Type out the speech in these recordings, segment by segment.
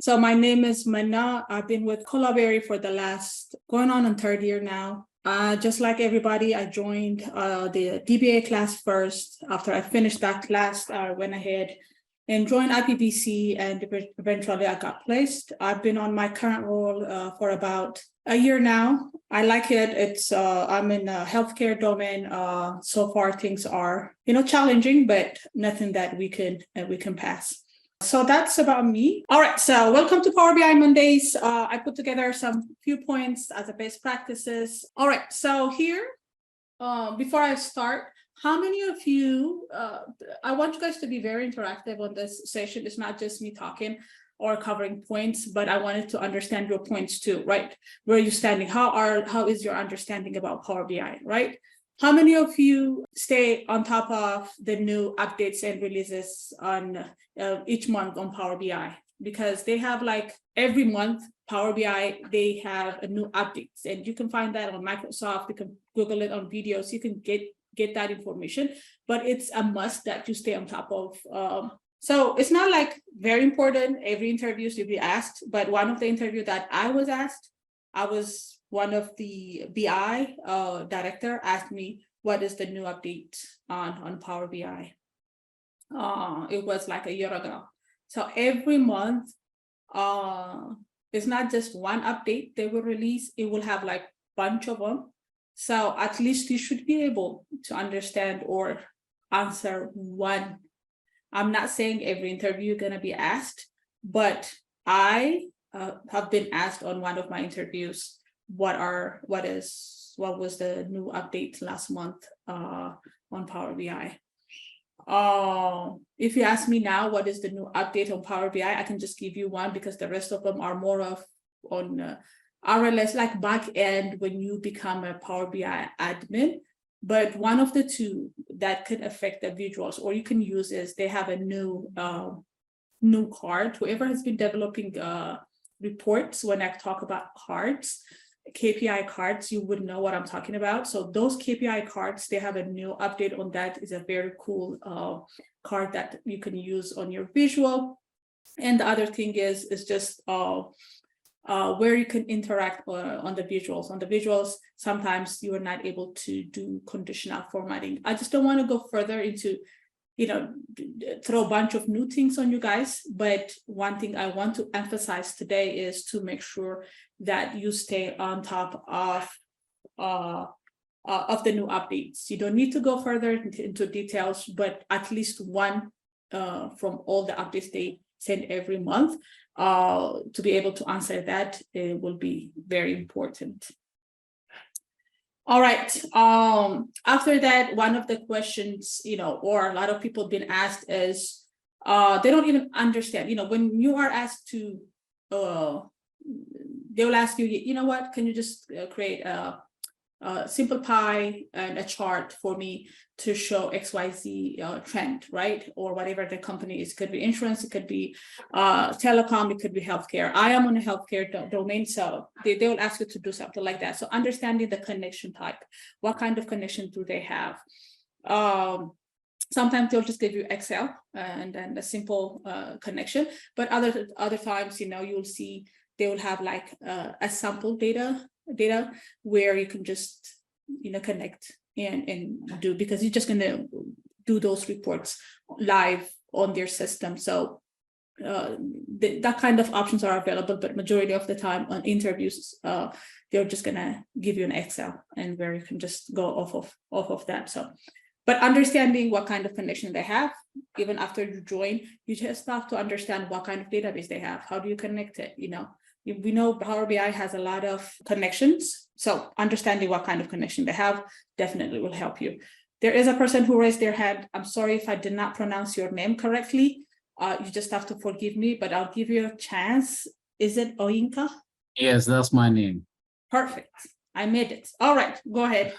So my name is Mana. I've been with Colaberry for the last, going on third year now. Just like everybody, I joined the DBA class first. After I finished that class, I went ahead and joined IPBC, and eventually I got placed. I've been on my current role for about a year now. I like it. It's I'm in the healthcare domain. So far things are, challenging, but nothing that we can pass. So that's about me. All right, so welcome to Power BI Mondays. I put together some few points as a best practices. All right, so here, before I start, how many of you, I want you guys to be very interactive on this session. It's not just me talking or covering points, but I wanted to understand your points too, right? Where are you standing? How is your understanding about Power BI, right? How many of you stay on top of the new updates and releases on each month on Power BI? Because they have like every month, Power BI, they have a new updates, and you can find that on Microsoft. You can Google it on videos. You can get that information, but it's a must that you stay on top of. So it's not like very important. Every interview you'll be asked, but one of the interview that I was asked, one of the BI director asked me, what is the new update on Power BI? It was like a year ago. So every month, it's not just one update they will release. It will have like a bunch of them. So at least you should be able to understand or answer one. I'm not saying every interview you're gonna be asked, but I have been asked on one of my interviews, what was the new update last month on Power BI. If you ask me now, what is the new update on Power BI, I can just give you one, because the rest of them are more of on RLS, like back end when you become a Power BI admin. But one of the two that could affect the visuals, or you can use, is they have a new card. Whoever has been developing reports, when I talk about cards, KPI cards, you would know what I'm talking about. So those KPI cards, they have a new update on that. Is a very cool card that you can use on your visual. And the other thing is just where you can interact on the visuals. On the visuals, sometimes you are not able to do conditional formatting. I just don't want to go further into, throw a bunch of new things on you guys. But one thing I want to emphasize today is to make sure that you stay on top of the new updates. You don't need to go further into details, but at least one from all the updates they send every month, to be able to answer that, it will be very important. All right. After that, one of the questions, or a lot of people have been asked is, they don't even understand, when you are asked to, they will ask you, what, can you just create a simple pie and a chart for me to show XYZ trend, right? Or whatever the company is. It could be insurance, it could be telecom, it could be healthcare. I am on a healthcare domain, so they will ask you to do something like that. So understanding the connection type, what kind of connection do they have? Sometimes they'll just give you Excel and then a simple connection, but other times, you'll see they will have like a sample data where you can just connect and do, because you're just going to do those reports live on their system. So that kind of options are available, but majority of the time on interviews, they're just going to give you an Excel, and where you can just go off of that. So, but understanding what kind of connection they have, even after you join, you just have to understand what kind of database they have. How do you connect it? We know Power BI has a lot of connections, so understanding what kind of connection they have definitely will help you. There is a person who raised their hand. I'm sorry if I did not pronounce your name correctly. You just have to forgive me, but I'll give you a chance. Is it Oyinka? Yes, that's my name. Perfect. I made it. All right, go ahead.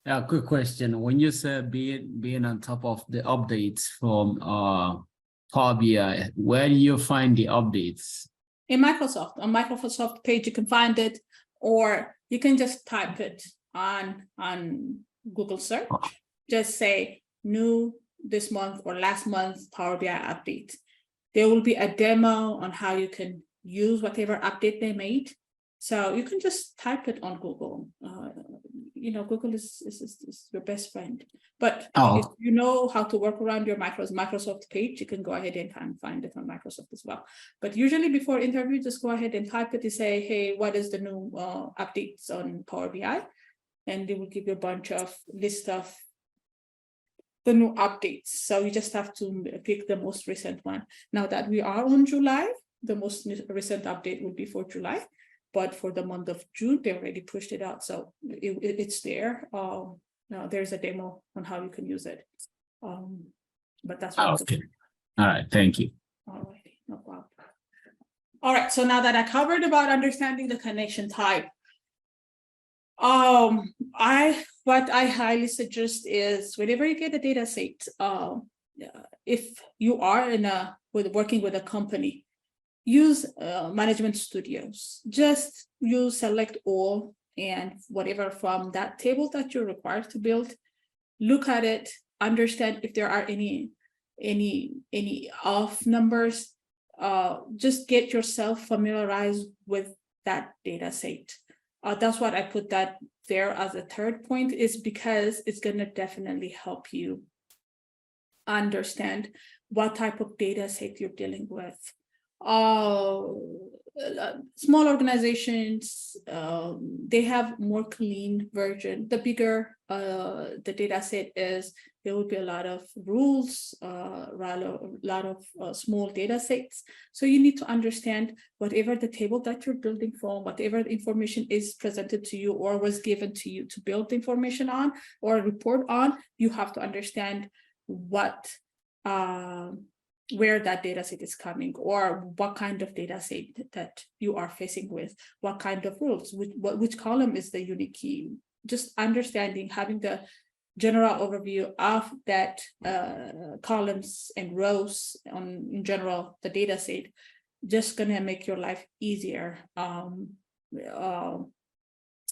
Yeah, quick question. When you said being on top of the updates from Power BI, where do you find the updates? In Microsoft, on Microsoft page, you can find it, or you can just type it on Google search. Just say new this month or last month Power BI update. There will be a demo on how you can use whatever update they made. So you can just type it on Google. Google is your best friend. But if you know how to work around your Microsoft page, you can go ahead and find it on Microsoft as well. But usually before interview, just go ahead and type it to say, hey, what is the new updates on Power BI? And they will give you a bunch of list of the new updates. So you just have to pick the most recent one. Now that we are on July, the most recent update will be for July. But for the month of June, they already pushed it out. So it's there. Now there's a demo on how you can use it. But that's what okay. All right, thank you. All right, no problem. All right, so now that I covered about understanding the connection type, what I highly suggest is whenever you get a data set, if you are working with a company, use management studios. Just use select all and whatever from that table that you're required to build. Look at it, understand if there are any off numbers. Just get yourself familiarized with that data set. That's what I put that there as a third point, is because it's going to definitely help you understand what type of data set you're dealing with. Small organizations, they have more clean version. The bigger the data set is, there will be a lot of rules, a lot of small data sets. So you need to understand whatever the table that you're building from, whatever the information is presented to you or was given to you to build information on or report on, you have to understand what where that data set is coming, or what kind of data set that you are facing with, what kind of rules, which column is the unique key. Just understanding, having the general overview of that columns and rows in general, the data set, just gonna make your life easier.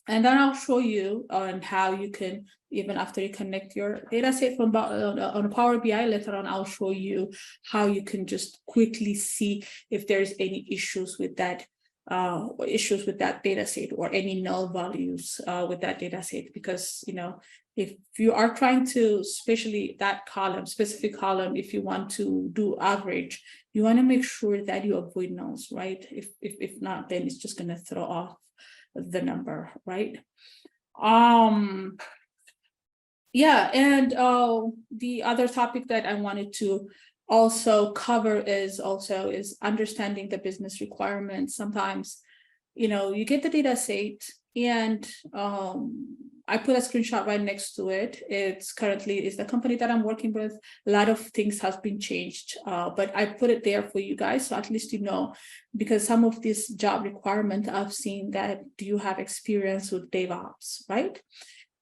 And then I'll show you on how you can, even after you connect your data set from on Power BI, later on, I'll show you how you can just quickly see if there's any issues with that data set or any null values with that data set. Because, if you are trying to, especially that specific column, if you want to do average, you want to make sure that you avoid nulls, right? If not, then it's just going to throw off the number, right? Yeah, and the other topic that I wanted to also cover is understanding the business requirements. Sometimes, you get the data set, and I put a screenshot right next to it. It's currently is the company that I'm working with. A lot of things have been changed, but I put it there for you guys, so at least because some of this job requirement, I've seen that, do you have experience with DevOps, right?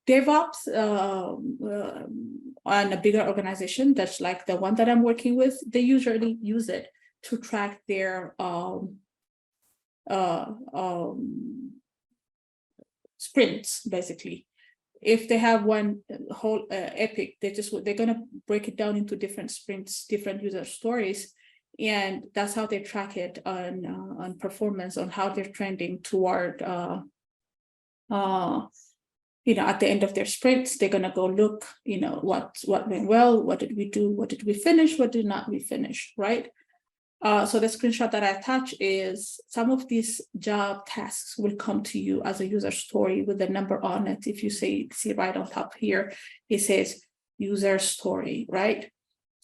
DevOps on a bigger organization, that's like the one that I'm working with, they usually use it to track their sprints, basically. If they have one whole epic, they're gonna break it down into different sprints, different user stories, and that's how they track it on performance, on how they're trending toward at the end of their sprints. They're gonna go look, what went well, what did we do, what did we finish, what did not we finish, right? So the screenshot that I attach is some of these job tasks will come to you as a user story with a number on it. If you see right on top here, it says user story, right?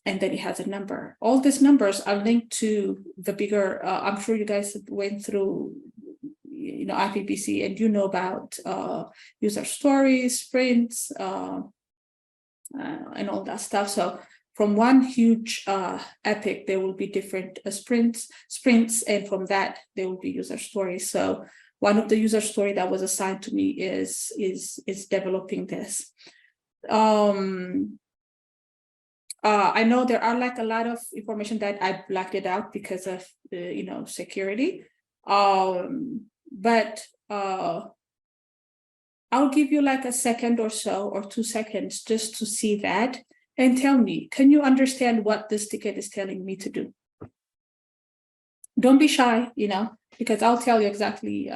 And then it has a number. All these numbers are linked to the bigger, I'm sure you guys went through, IPBC, and about user stories, sprints, and all that stuff. So from one huge epic, there will be different sprints, and from that there will be user stories. So one of the user story that was assigned to me is developing this. I know there are like a lot of information that I blacked it out because of security. But I'll give you like a second or so, or 2 seconds, just to see that. And tell me, can you understand what this ticket is telling me to do? don't be shy, because I'll tell you exactly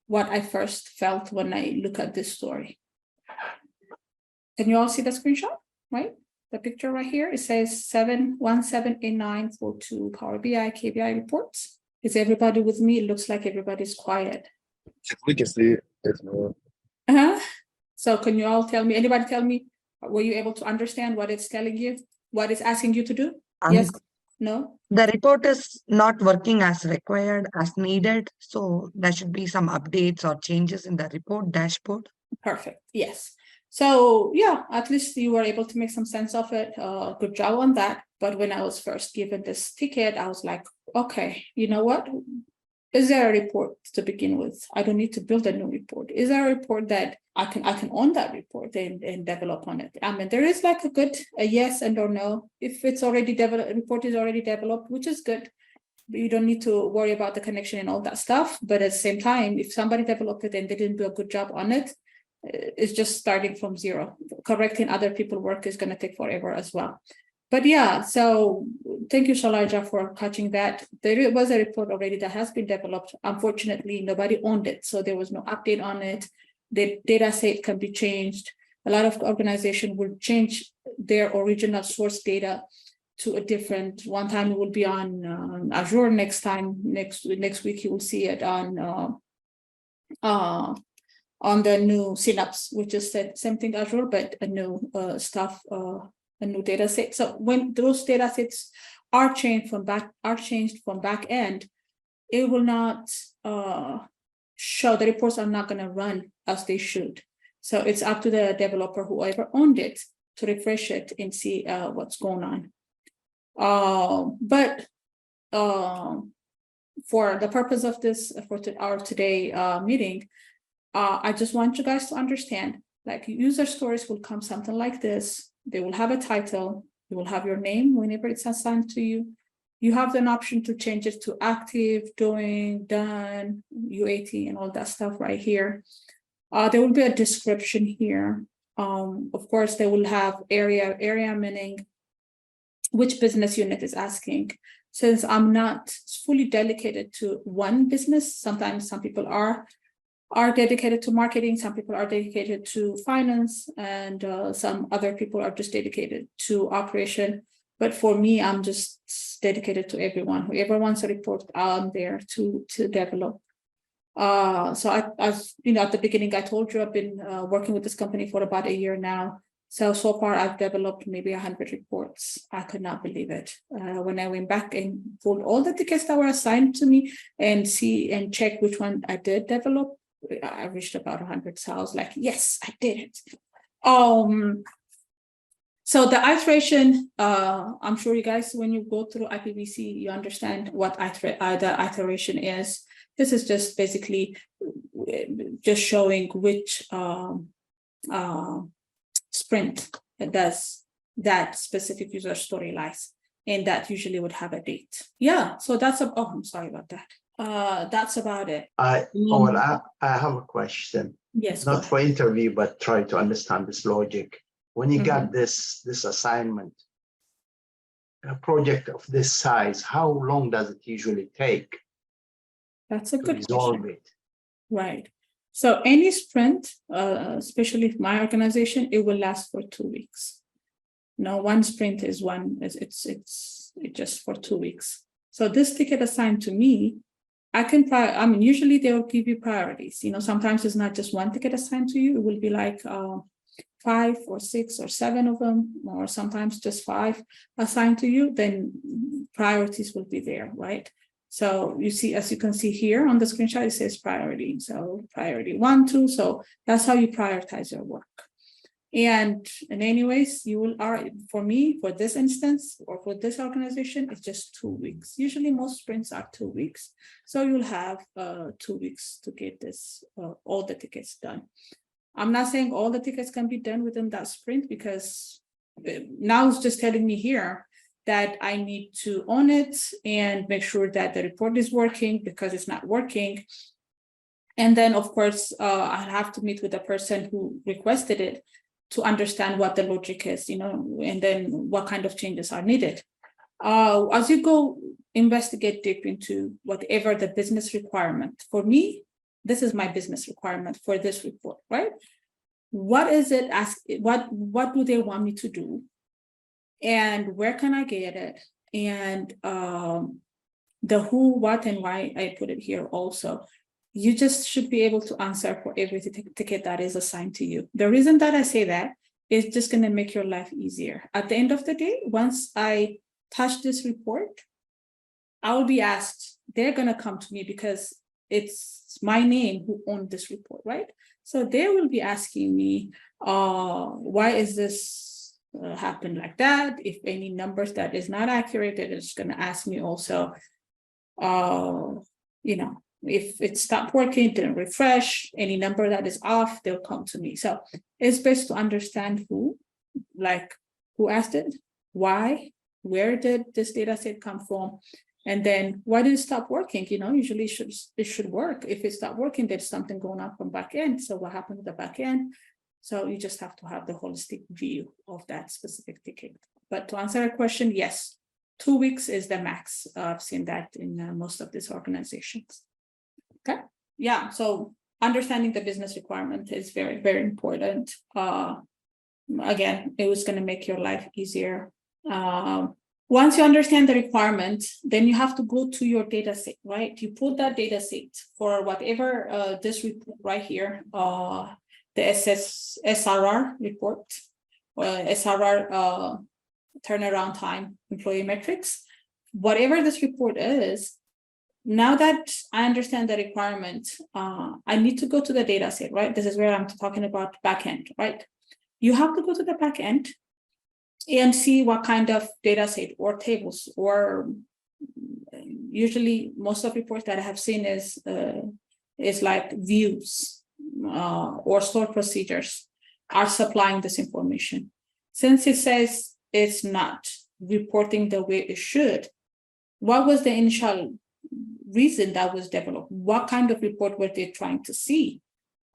what I first felt when I look at this story. Can you all see the screenshot, right? The picture right here, it says 7178942 Power BI KPI reports. Is everybody with me? It looks like everybody's quiet. We can see it. There's no. So can you all tell me, anybody tell me, were you able to understand what it's telling you? What it's asking you to do? Yes? No? The report is not working as required, as needed. So there should be some updates or changes in the report dashboard. Perfect. Yes. So yeah, at least you were able to make some sense of it. Good job on that. But when I was first given this ticket, I was like, okay, you know what? Is there a report to begin with? I don't need to build a new report. Is there a report that I can own that report and develop on it? I mean, there is like a yes and or no. If it's already developed, report is already developed, which is good. But you don't need to worry about the connection and all that stuff. But at the same time, if somebody developed it and they didn't do a good job on it, it's just starting from zero. Correcting other people's work is going to take forever as well. But yeah, so thank you, Shalaja, for catching that. There was a report already that has been developed. Unfortunately, nobody owned it, so there was no update on it. The data set can be changed. A lot of organizations will change their original source data to a different. One time it will be on Azure. Next week you will see it on the new Synapse, which is the same thing Azure, but a new a new data set. So when those data sets are changed from back end, it will not show, the reports are not going to run as they should. So it's up to the developer, whoever owned it, to refresh it and see what's going on. But for the purpose of this, our today meeting, I just want you guys to understand, like, user stories will come something like this. They will have a title. You will have your name whenever it's assigned to you. You have an option to change it to active, doing, done, UAT, and all that stuff right here. There will be a description here. Of course, they will have area meaning which business unit is asking. Since I'm not fully dedicated to one business, sometimes some people are dedicated to marketing, some people are dedicated to finance, and some other people are just dedicated to operation. But for me, I'm just dedicated to everyone. Whoever wants a report, I'm there to develop. So I at the beginning, I told you I've been working with this company for about a year now. So far I've developed maybe 100 reports. I could not believe it. When I went back and pulled all the tickets that were assigned to me and check which one I did develop, I reached about 100. So I was like, yes, I did it. So the iteration, I'm sure you guys, when you go through IPVC, you understand what the iteration is. This is just basically just showing which sprint does that specific user story lies, and that usually would have a date. Yeah, so that's I'm sorry about that. That's about it. I have a question. Yes. Not for interview, but try to understand this logic. When you got this assignment, a project of this size, how long does it usually take? That's a good resolve question. it? Right. So any sprint, especially my organization, it will last for 2 weeks. No, one sprint is it's just for 2 weeks. So this ticket assigned to me, usually they will give you priorities. Sometimes it's not just one ticket assigned to you. It will be like 5 or 6 or 7 of them, or sometimes just 5 assigned to you. Then priorities will be there, right? So you see, as you can see here on the screenshot, it says priority. So priority 1, 2. So that's how you prioritize your work. And anyways, for me, for this instance, or for this organization, it's just 2 weeks. Usually most sprints are 2 weeks. So you'll have 2 weeks to get this, all the tickets done. I'm not saying all the tickets can be done within that sprint, because now it's just telling me here that I need to own it and make sure that the report is working, because it's not working. And then, of course, I'll have to meet with the person who requested it to understand what the logic is, and then what kind of changes are needed. as you go investigate deep into whatever the business requirement, for me, this is my business requirement for this report, right? What is it? What do they want me to do? And where can I get it? And the who, what, and why I put it here also. You just should be able to answer for every ticket that is assigned to you. The reason that I say that is just going to make your life easier. At the end of the day, once I touch this report, I will be asked, they're going to come to me because it's my name who owned this report, right? So they will be asking me, why is this happened like that? If any numbers that is not accurate, it is going to ask me also, you know, if it stopped working, didn't refresh, any number that is off, they'll come to me. So it's best to understand who, like who asked it, why, where did this data set come from, and then why did it stop working? You know, usually it should work. If it stopped working, there's something going on from back end. So what happened with the back end? So you just have to have the holistic view of that specific ticket. But to answer a question, yes, 2 weeks is the max. I've seen that in most of these organizations. Okay. Yeah. So understanding the business requirement is very, very important. Again, it was going to make your life easier. Once you understand the requirement, then you have to go to your data set, right? You put that data set for whatever this report right here, the SRR report, SRR turnaround time employee metrics, whatever this report is. Now that I understand the requirement, I need to go to the data set, right? This is where I'm talking about backend, right? You have to go to the backend and see what kind of data set or tables, or usually most of the reports that I have seen is like views or stored procedures are supplying this information. Since it says it's not reporting the way it should, what was the initial reason that was developed? What kind of report were they trying to see?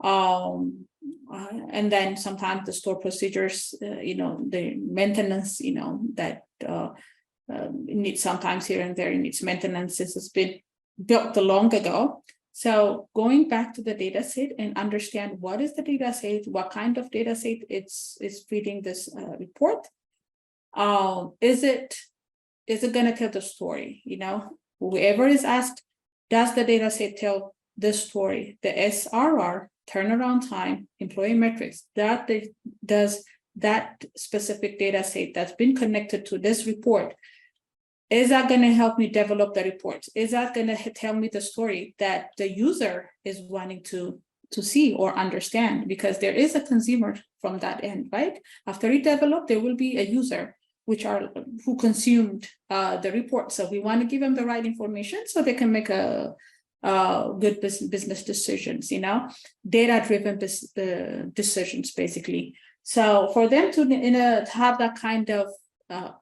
And then sometimes the store procedures, you know, the maintenance, you know, that needs sometimes here and there, it needs maintenance since it's been built long ago. So going back to the data set and understand what is the data set, what kind of data set is feeding this report. Is it going to tell the story? You know, whoever is asked, does the data set tell the story? The SRR, turnaround time, employee metrics, does that specific data set that's been connected to this report, is that going to help me develop the report? Is that going to tell me the story that the user is wanting to see or understand? Because there is a consumer from that end, right? After it developed, there will be a user who consumed the report. So we want to give them the right information so they can make a good business decisions, you know, data-driven decisions, basically. So for them to have that kind of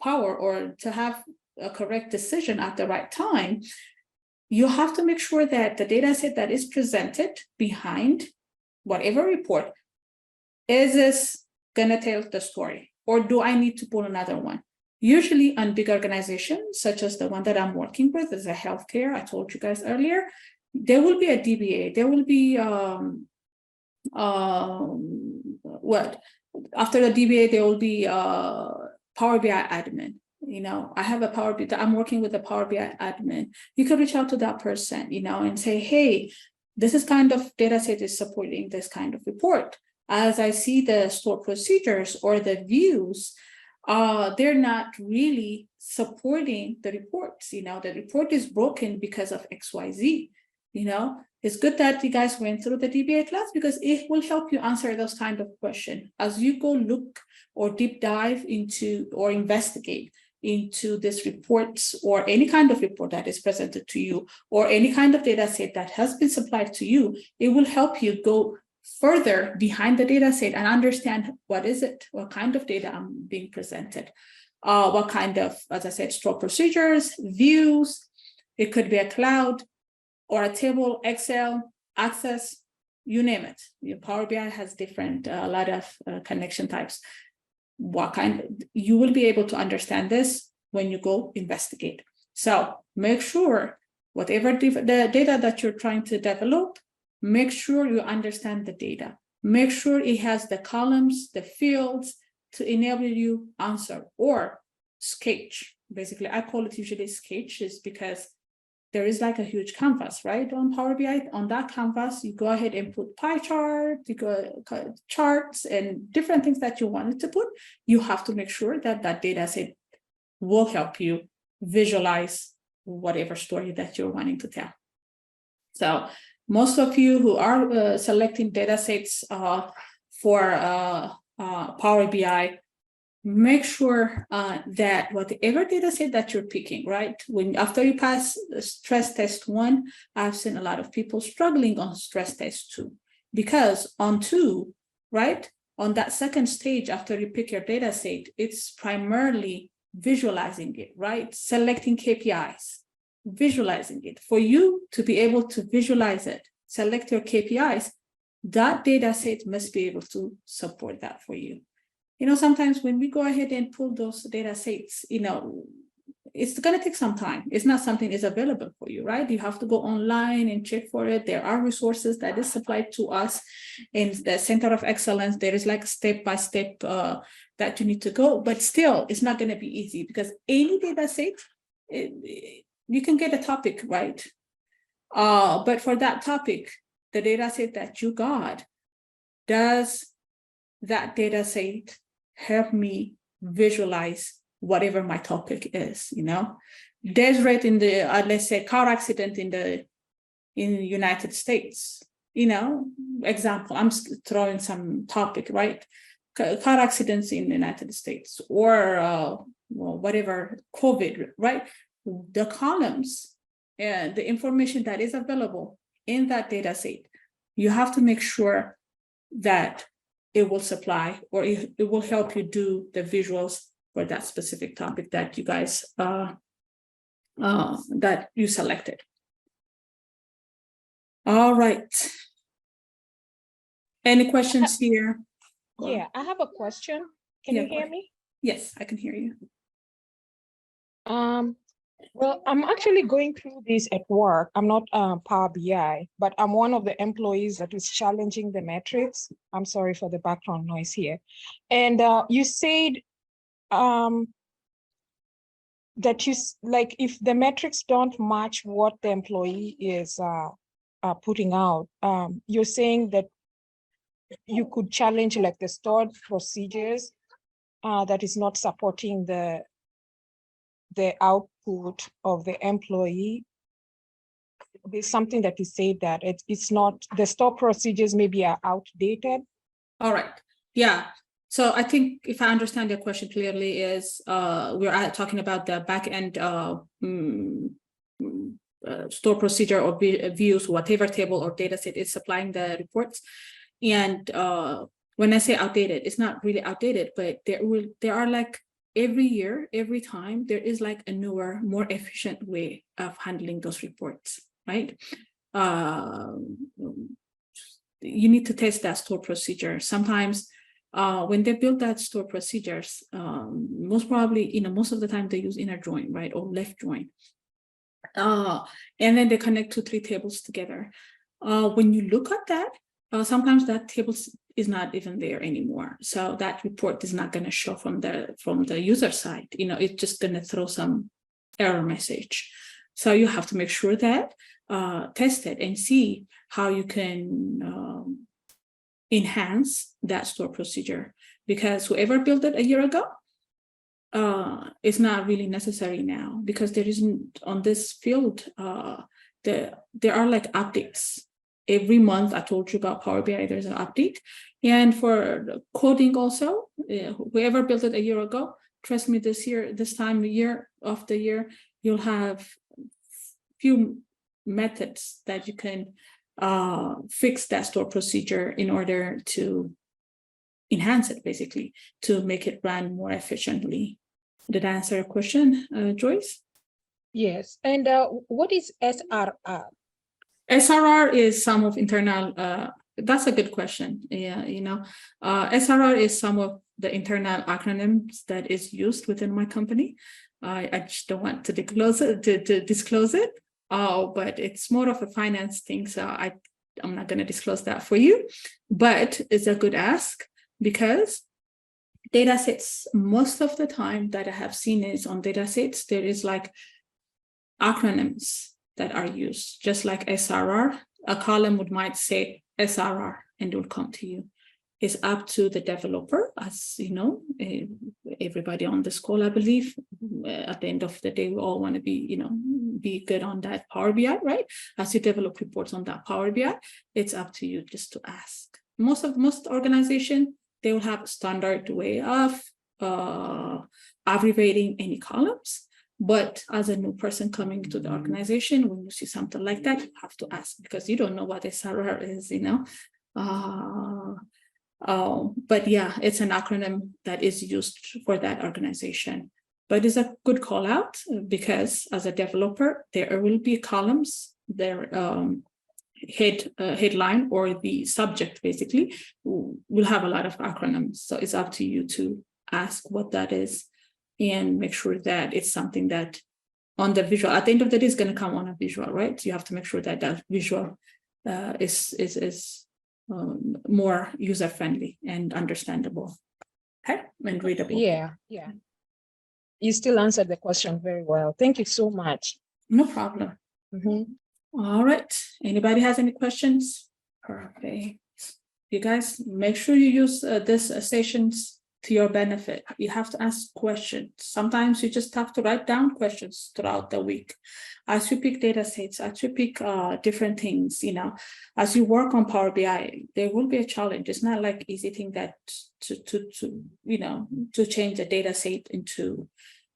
power, or to have a correct decision at the right time, you have to make sure that the data set that is presented behind whatever report, is this going to tell the story? Or do I need to pull another one? Usually on big organizations, such as the one that I'm working with, is a healthcare, I told you guys earlier, there will be a DBA, there will be, after the DBA, there will be Power BI admin. You know, I have a Power BI, I'm working with a Power BI admin. You can reach out to that person, you know, and say, hey, this is kind of data set is supporting this kind of report. As I see the stored procedures or the views, they're not really supporting the reports. You know, the report is broken because of XYZ. You know, it's good that you guys went through the DBA class, because it will help you answer those kind of questions as you go look or deep dive into or investigate into this reports, or any kind of report that is presented to you, or any kind of data set that has been supplied to you. It will help you go further behind the data set and understand what is it, what kind of data I'm being presented, what kind of, as I said, stored procedures, views. It could be a cloud or a table, Excel, Access, you name it. Your Power BI has different, a lot of connection types. What kind, you will be able to understand this when you go investigate. So make sure whatever the data that you're trying to develop, make sure you understand the data. Make sure it has the columns, the fields to enable you answer, or sketch. Basically, I call it usually sketch, is because there is like a huge canvas, right? On Power BI, on that canvas, you go ahead and put pie chart, you go charts and different things that you wanted to put. You have to make sure that that data set will help you visualize whatever story that you're wanting to tell. So most of you who are selecting data sets for Power BI, make sure that whatever data set that you're picking, right? When after you pass stress test 1, I've seen a lot of people struggling on stress test 2, because on 2, right? On that second stage, after you pick your data set, it's primarily visualizing it, right? Selecting KPIs, visualizing it. For you to be able to visualize it, select your KPIs, that data set must be able to support that for you. You know, sometimes when we go ahead and pull those data sets, you know, it's going to take some time. It's not something that's available for you, right? You have to go online and check for it. There are resources that is supplied to us in the Center of Excellence. There is like step-by-step that you need to go, but still, it's not going to be easy, because any data set, you can get a topic, right? But for that topic, the data set that you got, does that data set help me visualize whatever my topic is? You know, death rate in the let's say car accident in the United States, you know, example, I'm throwing some topic, right? Car accidents in the United States, or well, whatever, COVID, right? The columns and the information that is available in that data set, you have to make sure that it will supply, or it will help you do the visuals for that specific topic that you guys that you selected. All right. Any questions here? Yeah, I have a question. Can you hear me? Yes, I can hear you. Well, I'm actually going through this at work. I'm not Power BI, but I'm one of the employees that is challenging the metrics. I'm sorry for the background noise here. And you said that like if the metrics don't match what the employee is putting out, you're saying that you could challenge like the stored procedures that is not supporting the output of the employee. There's something that you say that it's not, the stored procedures maybe are outdated. All right. Yeah. So I think if I understand your question clearly is we're talking about the back end store procedure or views, whatever table or data set is supplying the reports. And when I say outdated, it's not really outdated, but there are like every year, every time, there is like a newer, more efficient way of handling those reports, right? You need to test that store procedure. Sometimes when they build that store procedures, most probably, most of the time they use inner join, right? Or left join. And then they connect 2-3 tables together. When you look at that, sometimes that table is not even there anymore. So that report is not going to show from the user side. It's just going to throw some error message. So you have to make sure that test it and see how you can enhance that store procedure, because whoever built it a year ago, it's not really necessary now, because there isn't on this field. There are like updates. Every month, I told you about Power BI, there's an update. And for coding also, whoever built it a year ago, trust me, this time of the year, you'll have few methods that you can fix that store procedure in order to enhance it, basically, to make it run more efficiently. Did I answer your question, Joyce? Yes. And what is SRR? SRR is sum of internal, that's a good question. Yeah, SRR is sum of the internal acronyms that is used within my company. I just don't want to disclose it. But it's more of a finance thing, so I'm not going to disclose that for you. But it's a good ask, because data sets, most of the time that I have seen is on data sets, there is like acronyms that are used, just like SRR. A column might say SRR and it will come to you. It's up to the developer, as you know, everybody on this call, I believe, at the end of the day, we all want to be good on that Power BI, right? As you develop reports on that Power BI, it's up to you just to ask. Most organizations, they will have a standard way of abbreviating any columns. But as a new person coming to the organization, when you see something like that, you have to ask, because you don't know what SRR is, but yeah, it's an acronym that is used for that organization. But it's a good call out, because as a developer, there will be columns, their headline or the subject basically will have a lot of acronyms. So it's up to you to ask what that is and make sure that it's something that on the visual, at the end of the day, is going to come on a visual, right? You have to make sure that that visual is more user-friendly and understandable, okay, and readable. Yeah. You still answered the question very well. Thank you so much. No problem. All right. Anybody has any questions? Perfect. You guys, make sure you use this sessions to your benefit. You have to ask questions. Sometimes you just have to write down questions throughout the week. As you pick data sets, as you pick different things, as you work on Power BI, there will be a challenge. It's not like easy thing that to change a data set into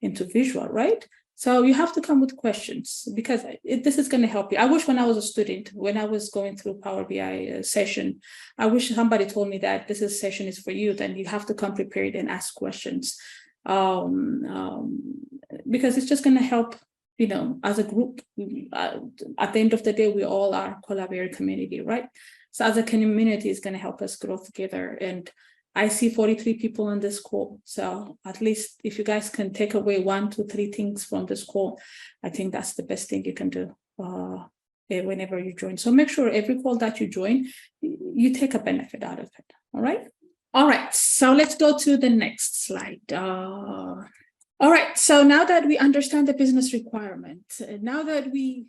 visual, right? So you have to come with questions, because this is going to help you. I wish when I was a student, when I was going through Power BI session, I wish somebody told me that this session is for you, then you have to come prepared and ask questions. Because it's just going to help, as a group. At the end of the day, we all are Colaberry community, right? So as a community, it's going to help us grow together. And I see 43 people on this call. So at least if you guys can take away 1, 2, 3 things from this call, I think that's the best thing you can do whenever you join. So make sure every call that you join, you take a benefit out of it. All right. All right. So let's go to the next slide. All right. So now that we understand the business requirement, now that we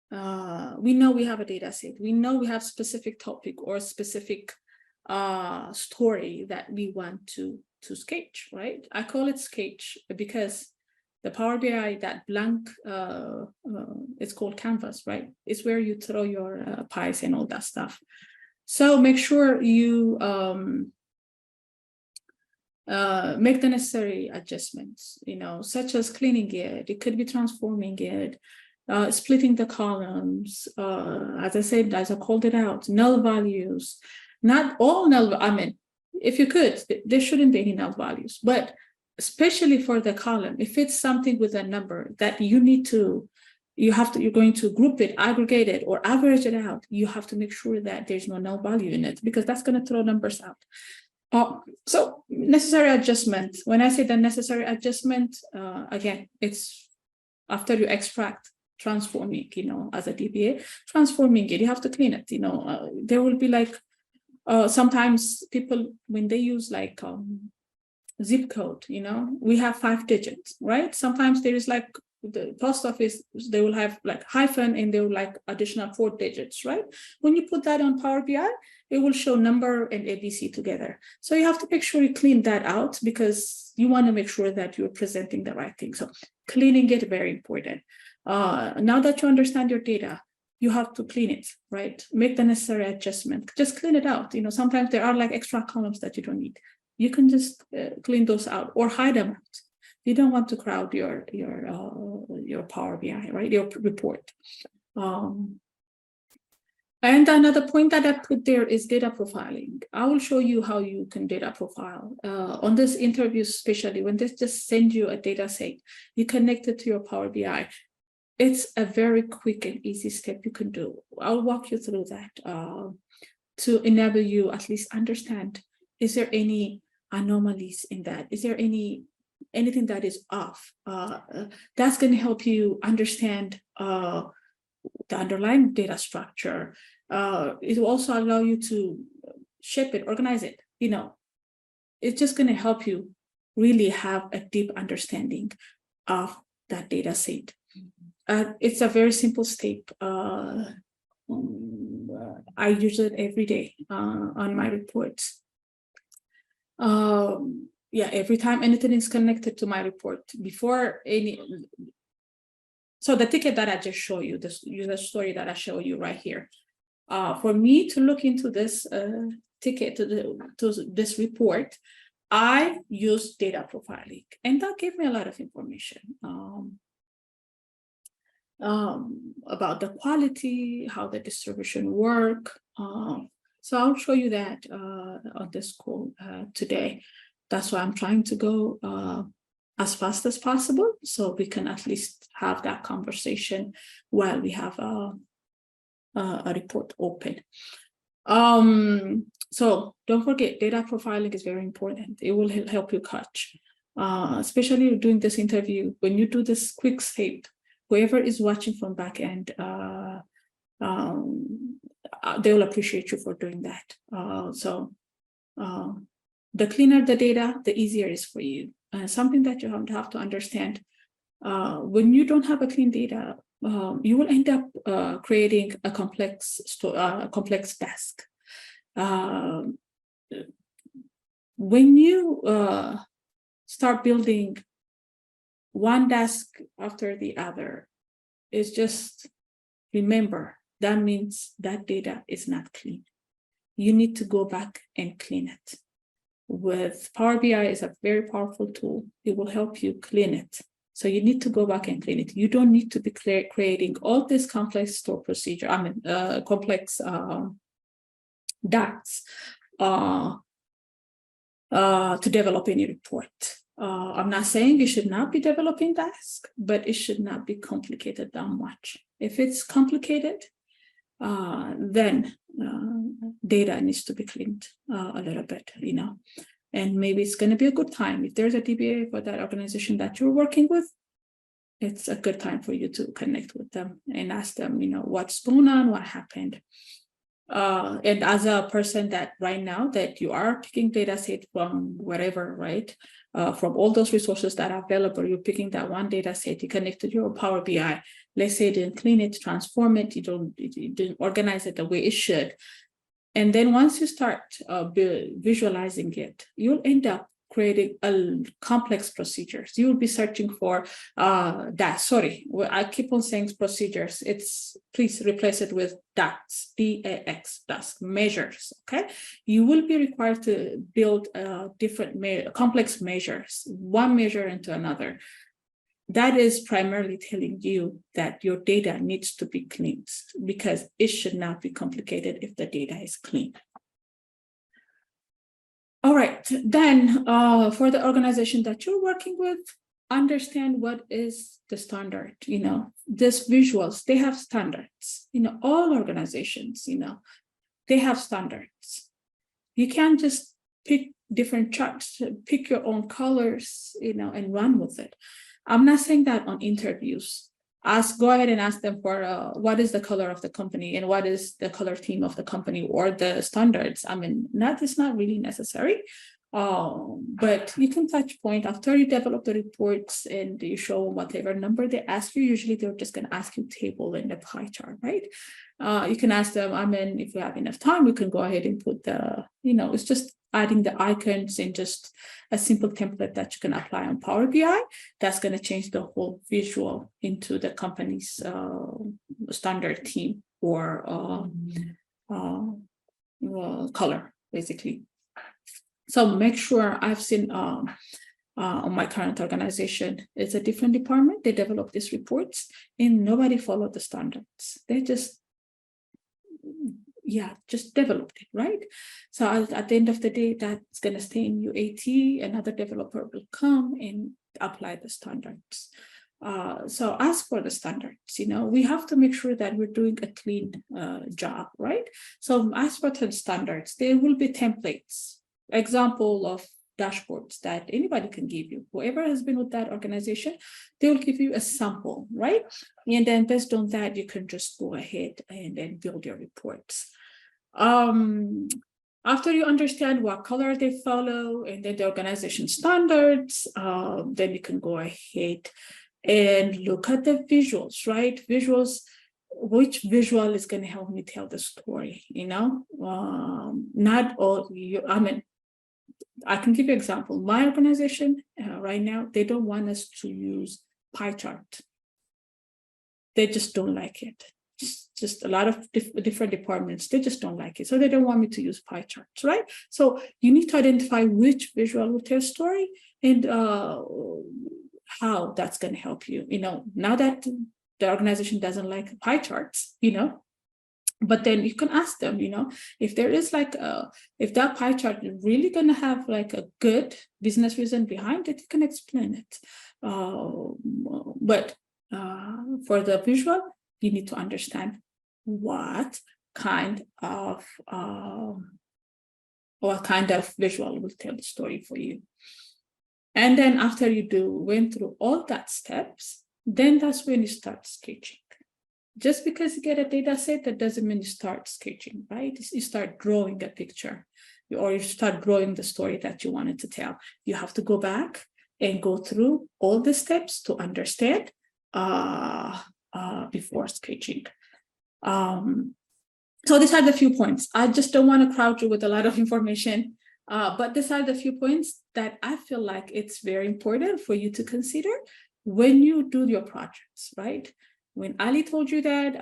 know we have a data set, we know we have specific topic or specific story that we want to sketch, right? I call it sketch because the Power BI, that blank, it's called canvas, right? It's where you throw your pies and all that stuff. So make sure you make the necessary adjustments, such as cleaning it. It could be transforming it, splitting the columns. As I said, as I called it out, null values. Not all null, if you could, there shouldn't be any null values, but especially for the column, if it's something with a number that you're going to group it, aggregate it, or average it out, you have to make sure that there's no null value in it, because that's going to throw numbers out. So necessary adjustment. When I say the necessary adjustment, again, it's after you extract, transforming, as a DBA, transforming it, you have to clean it. There will be like, sometimes people, when they use like zip code, we have 5 digits, right? Sometimes there is like the post office, they will have like hyphen and they will like additional 4 digits, right? When you put that on Power BI, it will show number and ABC together. So you have to make sure you clean that out, because you want to make sure that you're presenting the right thing. So cleaning it, very important. Now that you understand your data, you have to clean it, right? Make the necessary adjustment. Just clean it out. Sometimes there are like extra columns that you don't need. You can just clean those out or hide them out. You don't want to crowd your Power BI, right? Your report. And another point that I put there is data profiling. I will show you how you can data profile. On this interview, especially when they just send you a data set, you connect it to your Power BI. It's a very quick and easy step you can do. I'll walk you through that to enable you at least understand is there any anomalies in that? Is there anything that is off? That's going to help you understand the underlying data structure. It will also allow you to shape it, organize it. It's just going to help you really have a deep understanding of that data set. It's a very simple step. I use it every day on my reports. Yeah, every time anything is connected to my report, before any. So the ticket that I just showed you, this user story that I show you right here, for me to look into this ticket, to this report, I used data profiling, and that gave me a lot of information about the quality, how the distribution work. So I'll show you that on this call today. That's why I'm trying to go as fast as possible, so we can at least have that conversation while we have a report open. So don't forget, data profiling is very important. It will help you catch, especially doing this interview. When you do this quick step, whoever is watching from back end, they will appreciate you for doing that. The cleaner the data, the easier it is for you. Something that you have to understand, when you don't have a clean data, you will end up creating a complex task. When you start building one task after the other, it's just, remember, that means that data is not clean. You need to go back and clean it. With Power BI is a very powerful tool. It will help you clean it. So you need to go back and clean it. You don't need to be creating all this complex store procedure, complex DAX to develop any report. I'm not saying you should not be developing DAX, but it should not be complicated that much. If it's complicated, then data needs to be cleaned a little bit, and maybe it's going to be a good time. If there's a DBA for that organization that you're working with, it's a good time for you to connect with them and ask them, what's going on, what happened. And as a person that right now that you are picking data set from wherever, right? From all those resources that are available, you're picking that one data set, you connect to your Power BI. Let's say you didn't clean it, transform it, you didn't organize it the way it should. And then once you start visualizing it, you'll end up creating a complex procedures. You'll be searching for I keep on saying procedures. Please replace it with DAX, D-A-X, DAX, measures, okay? You will be required to build different complex measures, one measure into another. That is primarily telling you that your data needs to be cleaned, because it should not be complicated if the data is clean. All right, then for the organization that you're working with, understand what is the standard. These visuals, they have standards. All organizations, they have standards. You can't just pick different charts, pick your own colors, and run with it. I'm not saying that on interviews. Go ahead and ask them for what is the color of the company and what is the color theme of the company or the standards. That is not really necessary. But you can touch point after you develop the reports and you show whatever number they ask you. Usually they're just going to ask you table and the pie chart, right? You can ask them, if we have enough time, we can go ahead and put it's just adding the icons and just a simple template that you can apply on Power BI. That's going to change the whole visual into the company's standard theme or color, basically. So make sure, I've seen on my current organization, it's a different department. They develop these reports and nobody followed the standards. They just developed it, right? So at the end of the day, that's going to stay in UAT. Another developer will come and apply the standards. So ask for the standards. We have to make sure that we're doing a clean job, right? So ask for the standards. There will be templates. example of dashboards that anybody can give you. Whoever has been with that organization, they will give you a sample, right? And then based on that, you can just go ahead and then build your reports. After you understand what color they follow and then the organization standards, then you can go ahead and look at the visuals, right? Visuals, which visual is going to help me tell the story, you know? Not all, I can give you an example. My organization right now, they don't want us to use pie chart. They just don't like it. Just a lot of different departments, they just don't like it. So they don't want me to use pie charts, right? So you need to identify which visual will tell a story and how that's going to help you. You know, now that the organization doesn't like pie charts, you know, but then you can ask them, you know, if there is like if that pie chart is really going to have like a good business reason behind it, you can explain it. But for the visual, you need to understand what kind of visual will tell the story for you. And then after you went through all that steps, then that's when you start sketching. Just because you get a data set, that doesn't mean you start sketching, right? You start drawing a picture, or you start drawing the story that you wanted to tell. You have to go back and go through all the steps to understand before sketching. So these are the few points. I just don't want to crowd you with a lot of information, but these are the few points that I feel like it's very important for you to consider when you do your projects, right? When Ali told you that,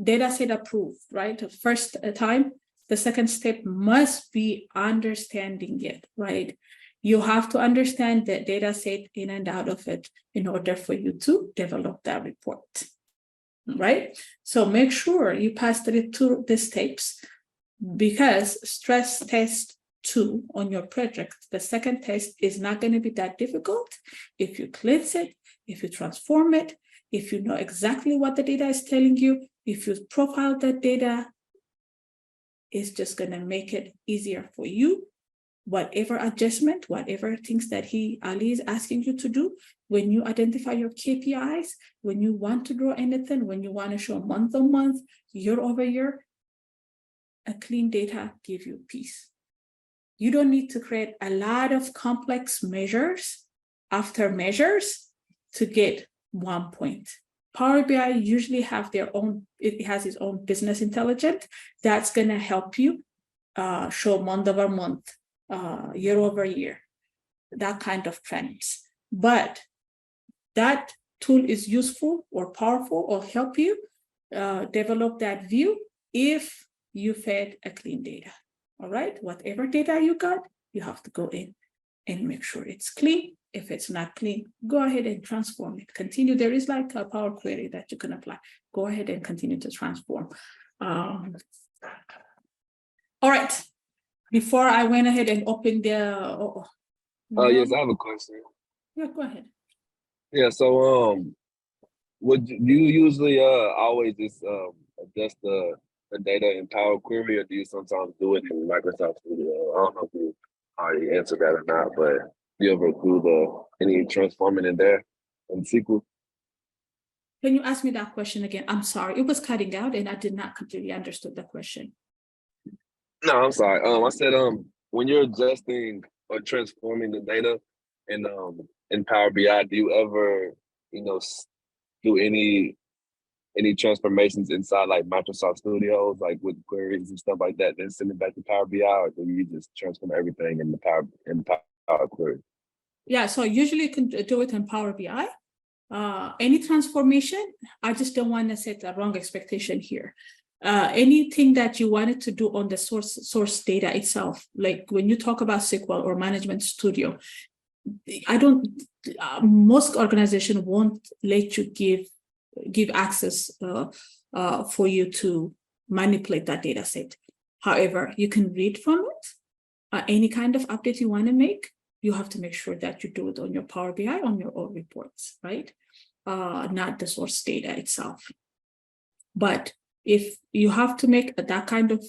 data set approved, right? The first time, the second step must be understanding it, right? You have to understand the data set in and out of it in order for you to develop that report, right? So make sure you pass through the steps, because stress test 2 on your project, the second test is not going to be that difficult if you cleanse it, if you transform it, if you know exactly what the data is telling you, if you profile that data, it's just going to make it easier for you. Whatever adjustment, whatever things that Ali is asking you to do, when you identify your KPIs, when you want to draw anything, when you want to show month on month, year over year, a clean data gives you peace. You don't need to create a lot of complex measures after measures to get 1 point. Power BI usually have their own, it has its own business intelligence that's going to help you show month over month, year over year, that kind of trends. But that tool is useful or powerful or help you develop that view if you fed a clean data. All right, whatever data you got, you have to go in and make sure it's clean. If it's not clean, go ahead and transform it. Continue. There is like a Power Query that you can apply. Go ahead and continue to transform. All right. Before I went ahead and opened the. Yes, I have a question. Yeah, go ahead. Yeah, so would you usually always just adjust the data in Power Query, or do you sometimes do it in Microsoft Studio? I don't know if you already answered that or not, but do you ever do any transforming in there in SQL? Can you ask me that question again? I'm sorry, it was cutting out and I did not completely understand the question. No, I'm sorry. I said when you're adjusting or transforming the data in Power BI, do you ever do any transformations inside like Microsoft Studios, like with queries and stuff like that, then send it back to Power BI, or do you just transform everything in Power Query? Yeah, so usually you can do it in Power BI. Any transformation, I just don't want to set a wrong expectation here. Anything that you wanted to do on the source data itself, like when you talk about SQL or Management Studio, most organizations won't let you give access for you to manipulate that data set. However, you can read from it. Any kind of update you want to make, you have to make sure that you do it on your Power BI, on your own reports, right? Not the source data itself. But if you have to make that kind of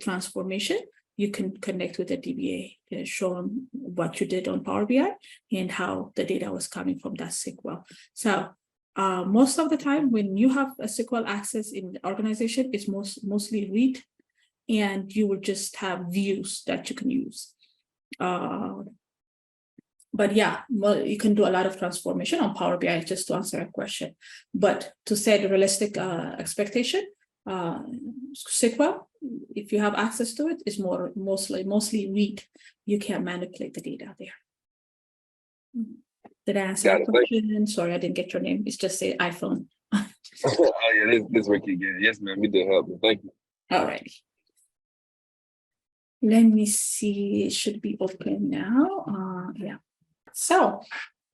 transformation, you can connect with the DBA and show them what you did on Power BI and how the data was coming from that SQL. So most of the time when you have a SQL access in the organization, it's mostly read, and you will just have views that you can use. But yeah, well, you can do a lot of transformation on Power BI, just to answer a question. But to set a realistic expectation, SQL, if you have access to it, is mostly read. You can't manipulate the data there. Did I answer your question? Sorry, I didn't get your name. It's just say iPhone. Oh yeah, this Ricky again. Yes, ma'am, you did help me. Thank you. All right. Let me see. It should be open now. Yeah. So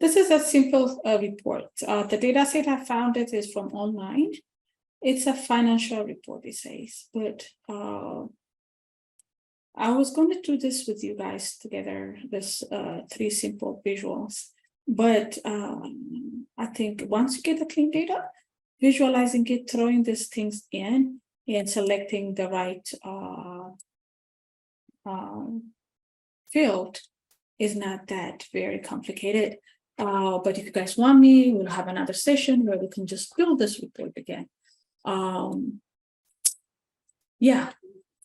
this is a simple report. The data set I found it is from online. It's a financial report, it says, but I was going to do this with you guys together, this 3 simple visuals. But I think once you get the clean data, visualizing it, throwing these things in, and selecting the right field is not that very complicated. But if you guys want me, we'll have another session where we can just build this report again. Yeah,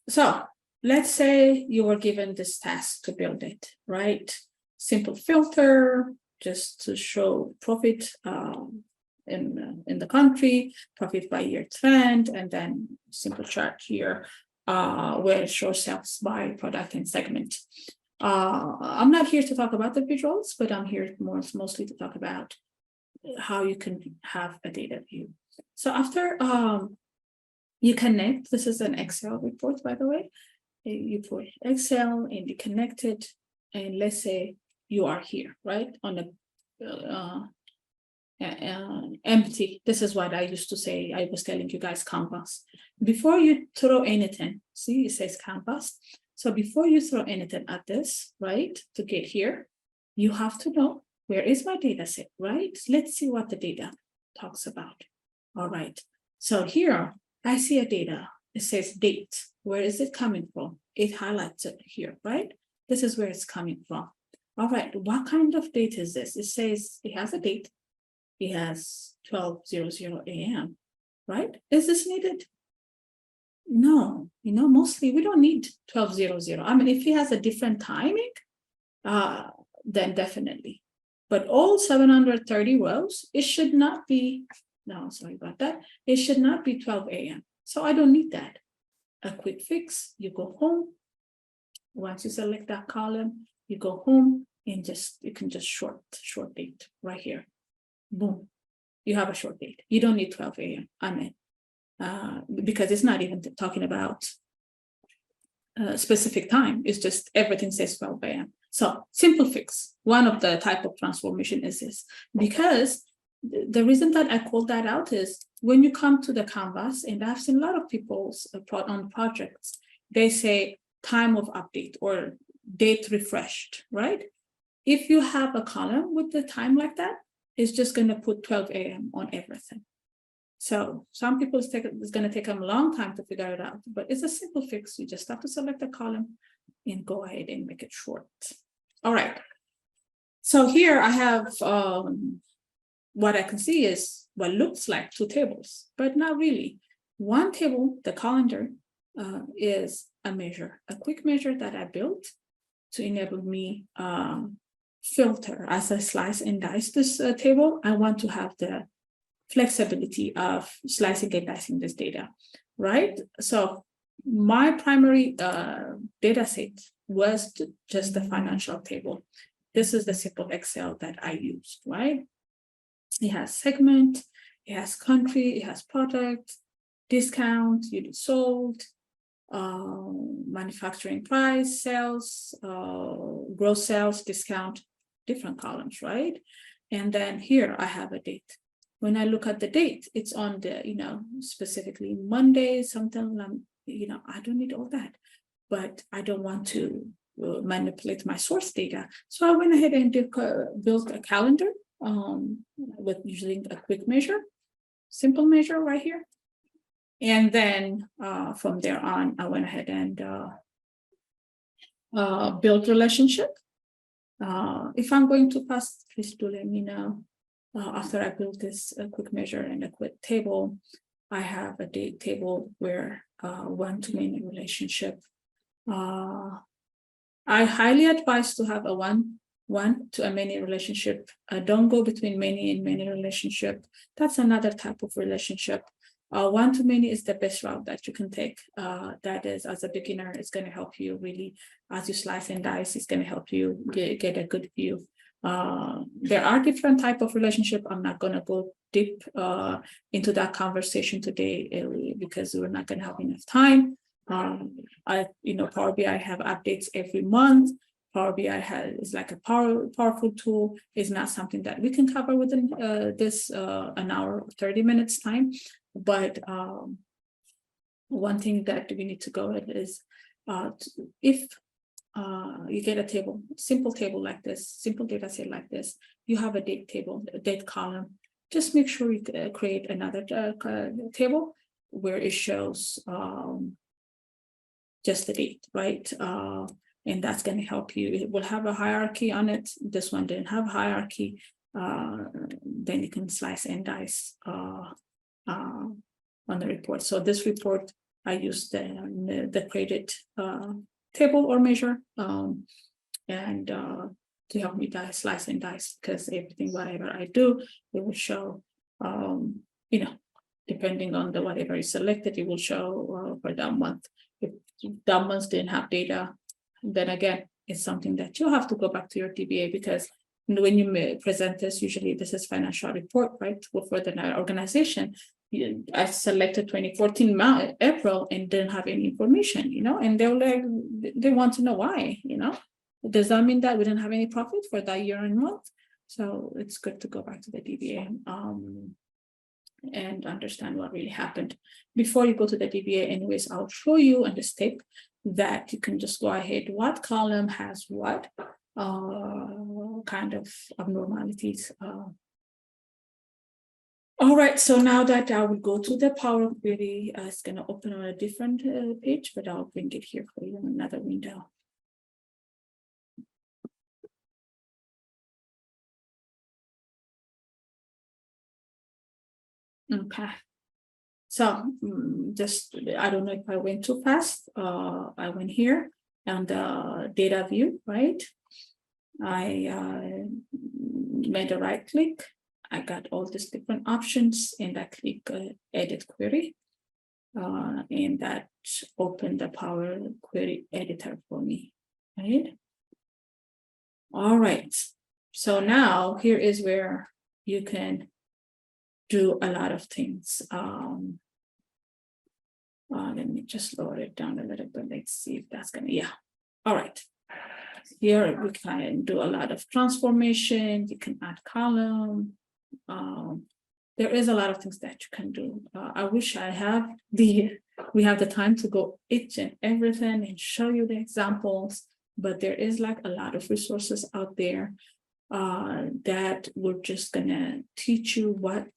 so let's say you were given this task to build it, right? Simple filter, just to show profit in the country, profit by year trend, and then simple chart here where it shows sales by product and segment. I'm not here to talk about the visuals, but I'm here mostly to talk about how you can have a data view. So after you connect, this is an Excel report, by the way. You put Excel and you connect it, and let's say you are here, right? On the empty. This is what I used to say. I was telling you guys canvas. Before you throw anything, see, it says canvas. So before you throw anything at this, right, to get here, you have to know, where is my data set, right? Let's see what the data talks about. All right. So here, I see a data. It says date. Where is it coming from? It highlights it here, right? This is where it's coming from. All right. What kind of date is this? It says it has a date. It has 12:00 a.m., right? Is this needed? No, mostly we don't need 12:00. I mean, if he has a different timing, then definitely. But all 730 rows, it should not be, no, sorry about that. It should not be 12 a.m. So I don't need that. A quick fix, you go home. Once you select that column, you go home and you can just short date right here. Boom, you have a short date. You don't need 12 a.m. I mean, because it's not even talking about a specific time. It's just everything says 12 a.m. So simple fix. One of the type of transformation is this, because the reason that I called that out is when you come to the canvas, and I've seen a lot of people's on projects, they say time of update or date refreshed, right? If you have a column with the time like that, it's just going to put 12 a.m. on everything. So some people, it's going to take them a long time to figure it out, but it's a simple fix. You just have to select a column and go ahead and make it short. All right. So here I have what I can see is what looks like 2 tables, but not really. One table, the calendar, is a measure, a quick measure that I built to enable me filter as I slice and dice this table. I want to have the flexibility of slicing and dicing this data, right? So my primary data set was just the financial table. This is the simple Excel that I used, right? It has segment, it has country, it has product, discount, unit sold, manufacturing price, sales, gross sales, discount, different columns, right? And then here I have a date. When I look at the date, it's on the, specifically Monday, something, I don't need all that, but I don't want to manipulate my source data. So I went ahead and built a calendar with using a quick measure, simple measure right here. And then from there on, I went ahead and build relationship. If I'm going too fast, please do let me know. After I build this quick measure and a quick table, I have a date table where one-to-many relationship. I highly advise to have a one-to-many relationship. Don't go between many and many relationship. That's another type of relationship. One-to-many is the best route that you can take. That is, as a beginner, it's going to help you really, as you slice and dice, it's going to help you get a good view. There are different type of relationship. I'm not going to go deep into that conversation today because we're not going to have enough time. Power BI have updates every month. Power BI is like a powerful tool. It's not something that we can cover within this an hour or 30 minutes time. But one thing that we need to go with is if you get a table, simple table like this, simple data set like this, you have a date table, a date column, just make sure you create another table where it shows just the date, right? And that's going to help you. It will have a hierarchy on it. This one didn't have hierarchy. Then you can slice and dice on the report. So this report, I used the created table or measure and to help me slice and dice, because everything, whatever I do, it will show, depending on the whatever is selected, it will show for that month. If that month didn't have data, then again, it's something that you have to go back to your DBA, because when you present this, usually this is financial report, right? For the organization, I selected 2014 April and didn't have any information, and they want to know why, Does that mean that we didn't have any profit for that year and month? So it's good to go back to the DBA and understand what really happened. Before you go to the DBA, anyways, I'll show you on this tape that you can just go ahead, what column has what kind of abnormalities. All right, so now that I will go to the Power Query, it's going to open on a different page, but I'll bring it here for you in another window. Okay, so just, I don't know if I went too fast. I went here and the data view, right? I made a right click. I got all these different options and I click edit query. And that opened the Power Query editor for me, right? All right, so now here is where you can do a lot of things. Let me just lower it down a little bit. Let's see if that's gonna, yeah. All right, here we can do a lot of transformation. You can add column. There is a lot of things that you can do. I wish we have the time to go each and everything and show you the examples, but there is like a lot of resources out there that we're just gonna teach you what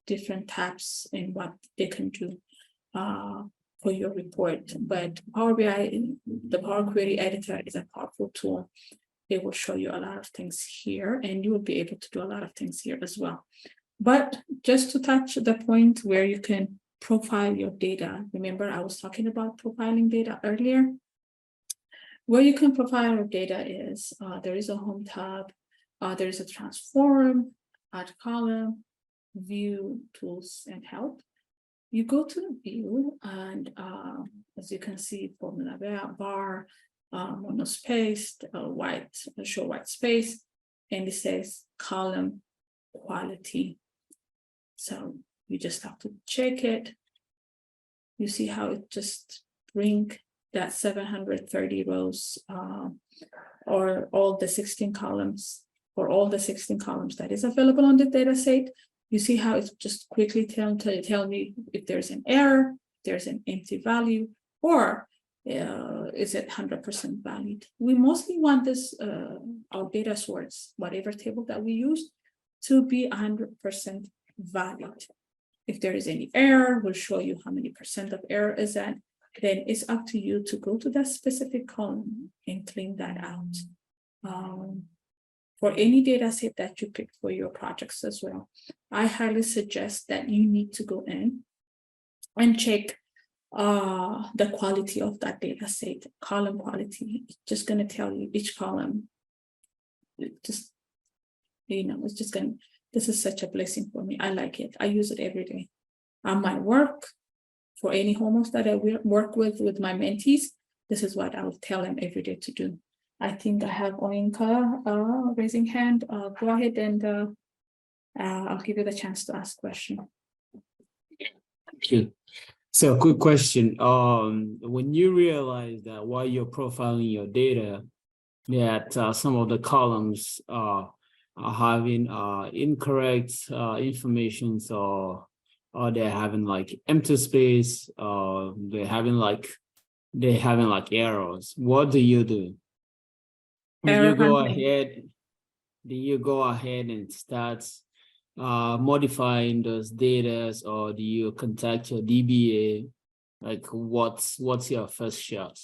different tabs and what they can do for your report. But Power BI, the Power Query editor is a powerful tool. It will show you a lot of things here, and you will be able to do a lot of things here as well. But just to touch the point where you can profile your data, remember I was talking about profiling data earlier. Where you can profile your data is, there is a home tab, there is a transform, add column, view, tools, and help. You go to the view and as you can see, formula bar, monospaced, show white space, and it says column quality. So you just have to check it. You see how it just bring that 730 rows or all the 16 columns, for all the 16 columns that is available on the data set. You see how it's just quickly tell me if there's an error, there's an empty value, or is it 100% valid? We mostly want this, our data source, whatever table that we use, to be 100% valid. If there is any error, we'll show you how many percent of error is that. then it's up to you to go to that specific column and clean that out. For any data set that you pick for your projects as well, I highly suggest that you need to go in and check the quality of that data set, column quality. It's just going to tell you each column. Just, it's just going to, this is such a blessing for me. I like it. I use it every day. On my work, for any homeowners that I work with my mentees, this is what I will tell them every day to do. I think I have Oinka raising hand. Go ahead and I'll give you the chance to ask question. Thank you. So, quick question. When you realize that while you're profiling your data, that some of the columns are having incorrect information, or they're having like empty space, they're having like errors, what do you do? Do you go ahead and start modifying those data, or do you contact your DBA? Like, what's your first shot?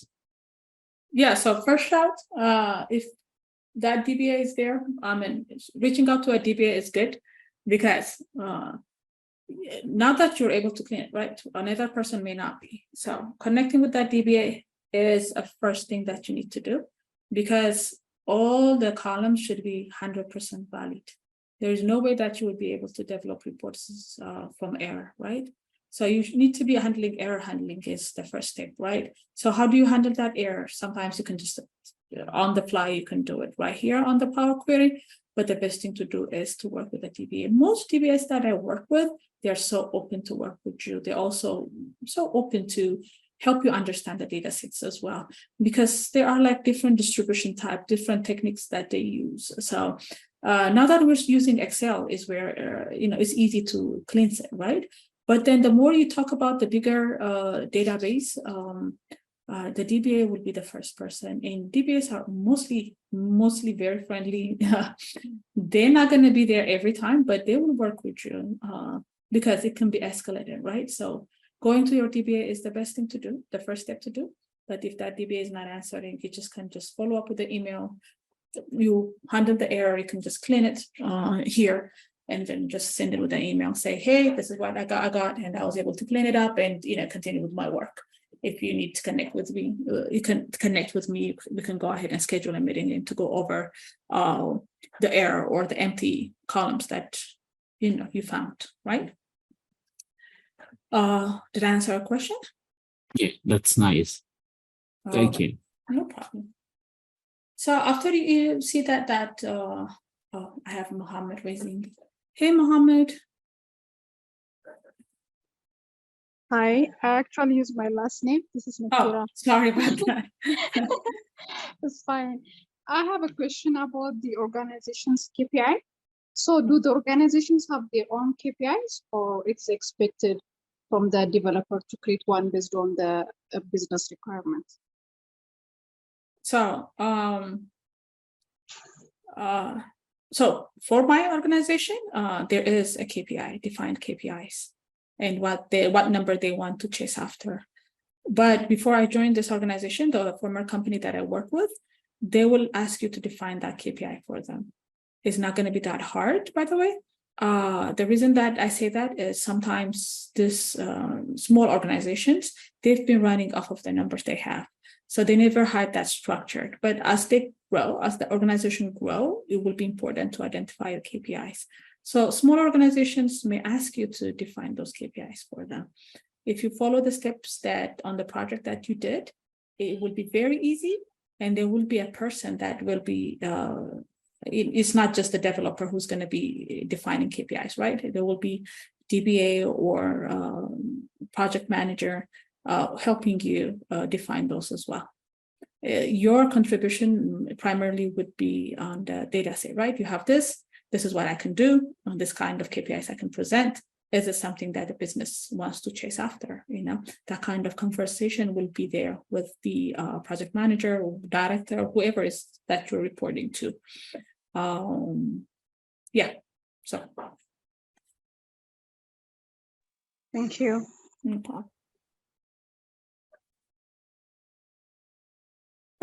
Yeah, so first shot, if that DBA is there, reaching out to a DBA is good, because now that you're able to clean it, right, another person may not be. So connecting with that DBA is a first thing that you need to do, because all the columns should be 100% valid. There is no way that you would be able to develop reports from error, right? So you need to be handling error. Handling is the first step, right? So how do you handle that error? Sometimes you can just, on the fly, you can do it right here on the Power Query, but the best thing to do is to work with a DBA. Most DBAs that I work with, they're so open to work with you. They're also so open to help you understand the data sets as well, because there are like different distribution type, different techniques that they use. So now that we're using Excel is where, it's easy to cleanse it, right? But then the more you talk about the bigger database, the DBA will be the first person. And DBAs are mostly very friendly. They're not going to be there every time, but they will work with you because it can be escalated, right? So going to your DBA is the best thing to do, the first step to do. But if that DBA is not answering, you can just follow up with the email. You handle the error, you can just clean it here, and then just send it with an email. Say, hey, this is what I got, and I was able to clean it up, and continue with my work. If you need to connect with me, you can connect with me. We can go ahead and schedule a meeting to go over the error or the empty columns that you found, right? Did I answer a question? Yeah, that's nice. Thank you. No problem. So after you see that I have Mohammed raising. Hey, Mohammed. Hi, I actually use my last name. This is Nakira. Oh, sorry about that. It's fine. I have a question about the organization's KPI. So do the organizations have their own KPIs, or it's expected from the developer to create one based on the business requirements? So, so for my organization, there is a KPI, defined KPIs, and what number they want to chase after. But before I joined this organization, the former company that I work with, they will ask you to define that KPI for them. It's not going to be that hard, by the way. The reason that I say that is sometimes this small organizations, they've been running off of the numbers they have. So they never had that structured. But as they grow, as the organization grow, it will be important to identify your KPIs. So small organizations may ask you to define those KPIs for them. If you follow the steps that on the project that you did, it will be very easy. And there will be a person that will be, it's not just the developer who's going to be defining KPIs, right? There will be DBA or project manager helping you define those as well. Your contribution primarily would be on the data set, right? You have this is what I can do, on this kind of KPIs I can present. Is it something that the business wants to chase after? That kind of conversation will be there with the project manager or director, or whoever is that you're reporting to. Yeah, so. Thank you. No problem.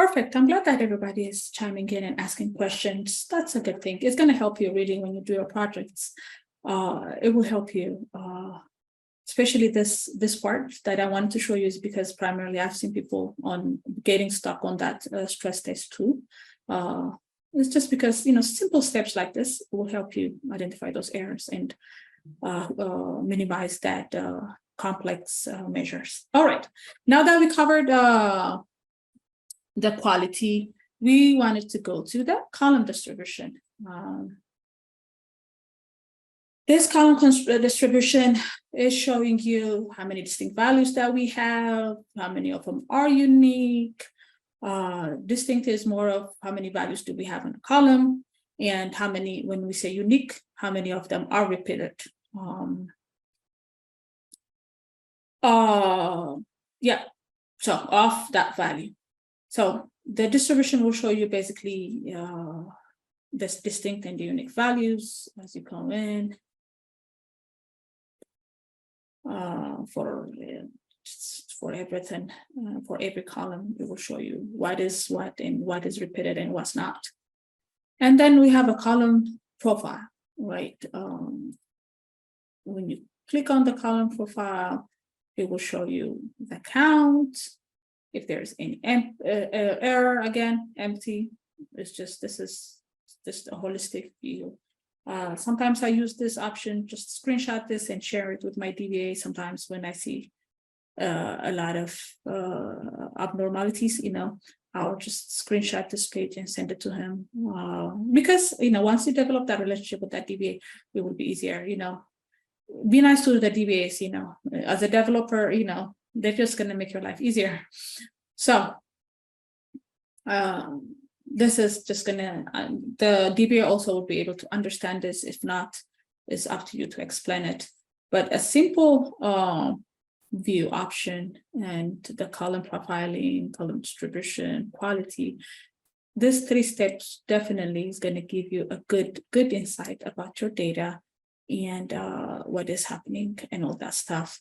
Perfect. I'm glad that everybody is chiming in and asking questions. That's a good thing. It's going to help you really when you do your projects. It will help you, especially this part that I wanted to show you is because primarily I've seen people on getting stuck on that stress test too. It's just because, you know, simple steps like this will help you identify those errors and minimize that complex measures. All right. Now that we covered the quality, we wanted to go to the column distribution. This column distribution is showing you how many distinct values that we have, how many of them are unique. Distinct is more of how many values do we have in a column, and how many, when we say unique, how many of them are repeated. Yeah, so of that value. So the distribution will show you basically this distinct and the unique values as you come in. For everything, for every column, it will show you what is what and what is repeated and what's not. And then we have a column profile, right? When you click on the column profile, it will show you the count. If there's any error, again, empty. It's just, this is just a holistic view. Sometimes I use this option, just screenshot this and share it with my DBA. Sometimes when I see a lot of abnormalities, you know, I'll just screenshot this page and send it to him. Because, you know, once you develop that relationship with that DBA, it will be easier, you know. Be nice to the DBAs, you know, as a developer, you know, they're just going to make your life easier. So this is just gonna, the DBA also will be able to understand this. If not, it's up to you to explain it. But a simple view option and the column profiling, column distribution, quality, this 3 steps definitely is going to give you a good insight about your data and what is happening and all that stuff.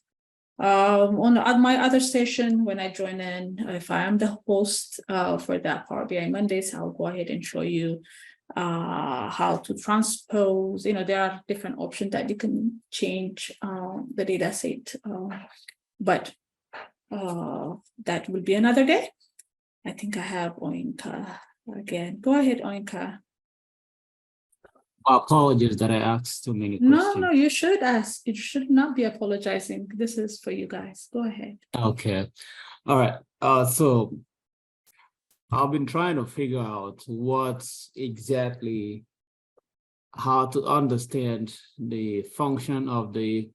On my other session, when I join in, if I am the host for that Power BI Mondays, I'll go ahead and show you how to transpose. You know, there are different options that you can change the data set, but that will be another day. I think I have Oinka again. Go ahead, Oinka. Apologies that I asked too many questions. No, you should ask. You should not be apologizing. This is for you guys. Go ahead. Okay. All right. So I've been trying to figure out how to understand the function of the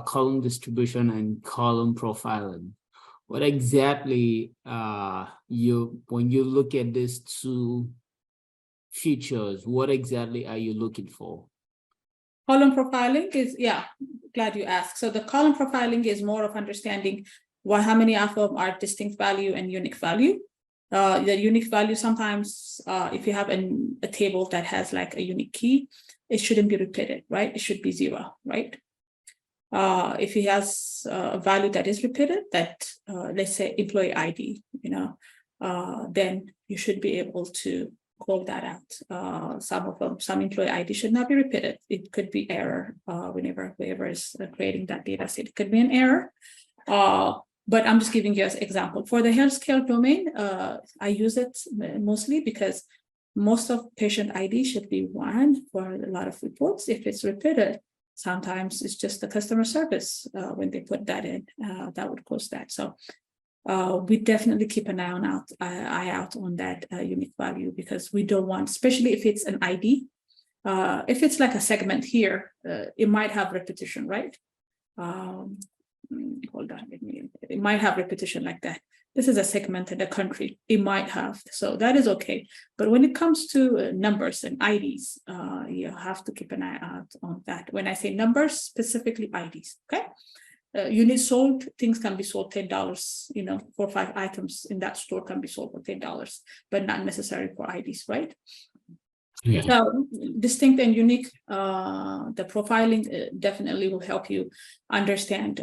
column distribution and column profiling. What exactly when you look at these 2 features, what exactly are you looking for? Column profiling is, yeah, glad you asked. So the column profiling is more of understanding how many of them are distinct value and unique value. The unique value, sometimes if you have a table that has like a unique key, it shouldn't be repeated, right? It should be 0, right? If it has a value that is repeated, that let's say employee ID, you know, then you should be able to call that out. Some employee ID should not be repeated. It could be error whenever whoever is creating that data set. It could be an error. But I'm just giving you an example. For the healthcare domain, I use it mostly because most of patient ID should be 1 for a lot of reports. If it's repeated, sometimes it's just the customer service when they put that in, that would cause that. So we definitely keep an eye out on that unique value, because we don't want, especially if it's an ID, if it's like a segment here, it might have repetition, right? Hold on, it might have repetition like that. This is a segment in the country, it might have, so that is okay. But when it comes to numbers and IDs, you have to keep an eye out on that. When I say numbers, specifically IDs, okay? Units sold, things can be sold $10, you know, 4 or 5 items in that store can be sold for $10, but not necessary for IDs, right? Yeah. So distinct and unique, the profiling definitely will help you understand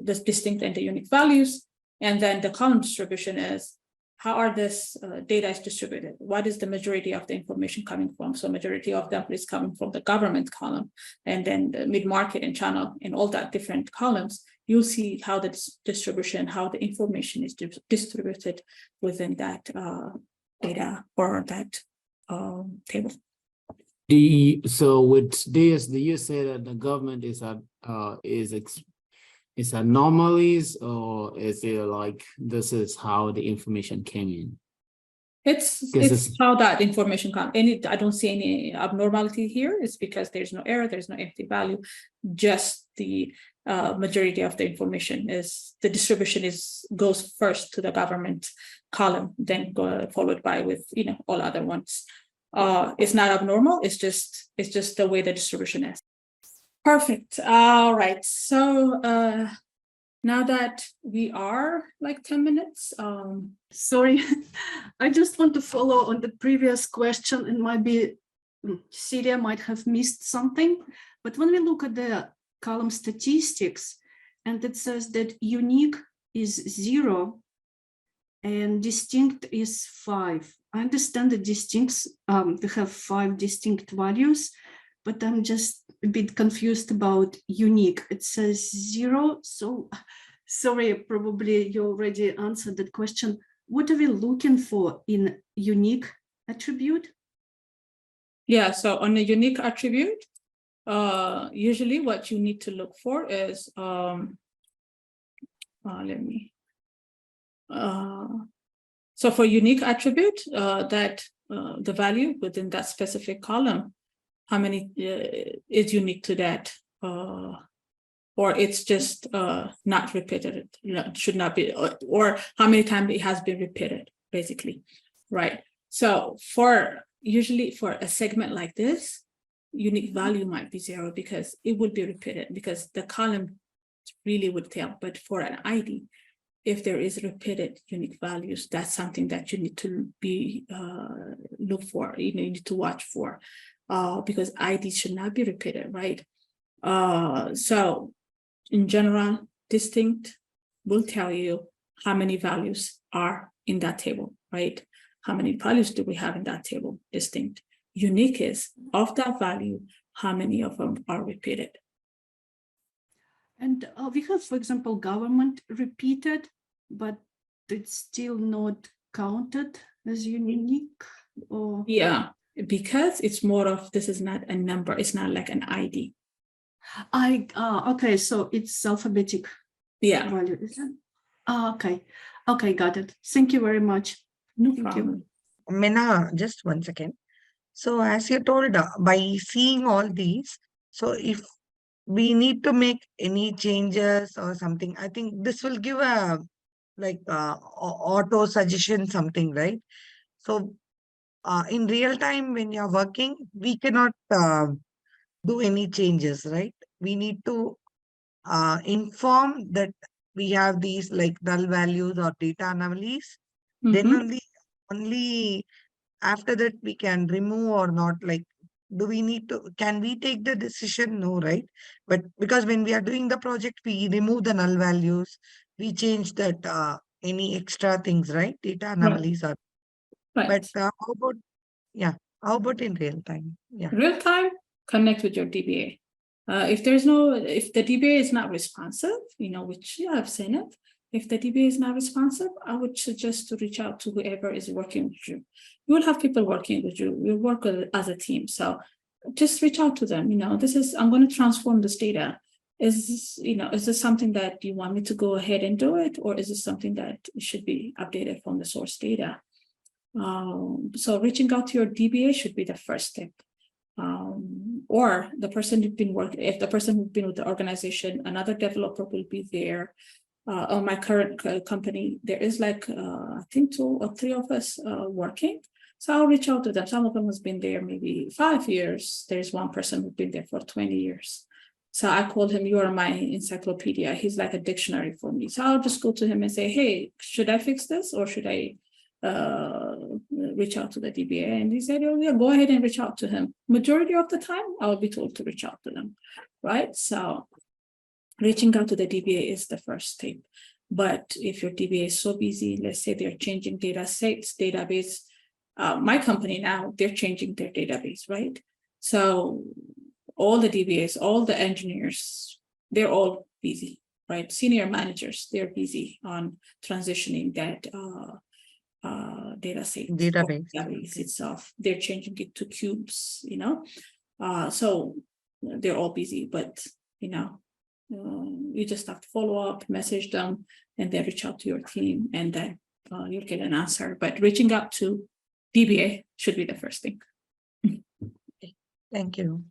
the distinct and the unique values. And then the column distribution is how are this data is distributed? What is the majority of the information coming from? So majority of them is coming from the government column, and then the mid-market and channel and all that different columns. You'll see how the distribution, how the information is distributed within that data or that table. So with this, do you say that the government is anomalies, or is it like this is how the information came in? It's how that information comes. I don't see any abnormality here. It's because there's no error, there's no empty value. Just the majority of the information is the distribution goes first to the government column, then followed by with all other ones. It's not abnormal. It's just the way the distribution is. Perfect. All right. So now that we are like 10 minutes. Sorry, I just want to follow on the previous question, and maybe Celia might have missed something. But when we look at the column statistics, and it says that unique is 0 and distinct is 5. I understand the distinct, we have 5 distinct values, but I'm just a bit confused about unique. It says 0, so sorry, probably you already answered that question. What are we looking for in unique attribute? Yeah, so on a unique attribute, usually what you need to look for is, so for unique attribute, that the value within that specific column, how many is unique to that, or it's just not repeated, should not be, or how many times it has been repeated, basically, right? So usually for a segment like this, unique value might be 0 because it would be repeated, because the column really would tell. But for an ID, if there is repeated unique values, that's something that you need to be look for, you need to watch for, because IDs should not be repeated, right? So in general, distinct will tell you how many values are in that table, right? How many values do we have in that table? Distinct. Unique is of that value, how many of them are repeated. And we have, for example, government repeated, but it's still not counted as unique. Or Yeah, because it's more of, this is not a number, it's not like an ID. Okay, so it's alphabetic. Yeah. Value, is it? Okay, got it. Thank you very much. No Thank problem. you. Meena, just 1 second. So as you told, by seeing all these, so if we need to make any changes or something, I think this will give a auto suggestion something, right? So in real time when you're working, we cannot do any changes, right? We need to inform that we have these like null values or data anomalies. Then only after that we can remove or not, like, do we need to, can we take the decision? No, right? But because when we are doing the project, we remove the null values, we change that any extra things, right? Data anomalies are, but how about in real time? Yeah. Real time, connect with your DBA. If the DBA is not responsive, which I've seen it, if the DBA is not responsive, I would suggest to reach out to whoever is working with you. You will have people working with you. You work as a team. So just reach out to them. I'm going to transform this data. Is this something that you want me to go ahead and do it? Or is this something that should be updated from the source data? So reaching out to your DBA should be the first step. Or the person you've been working, if the person who's been with the organization, another developer will be there. On my current company, there is I think 2 or 3 of us working. So I'll reach out to them. Some of them has been there maybe 5 years. There's one person who's been there for 20 years. So I called him, you are my encyclopedia. He's like a dictionary for me. So I'll just go to him and say, hey, should I fix this or should I reach out to the DBA? And he said, oh yeah, go ahead and reach out to him. Majority of the time, I'll be told to reach out to them, right? So reaching out to the DBA is the first step. But if your DBA is so busy, let's say they're changing data sets, database, my company now, they're changing their database, right? So all the DBAs, all the engineers, they're all busy, right? Senior managers, they're busy on transitioning that data set database itself. They're changing it to cubes, you know. So they're all busy, but you know, you just have to follow up, message them, and then reach out to your team, and then you'll get an answer. But reaching out to DBA should be the first thing. Thank you.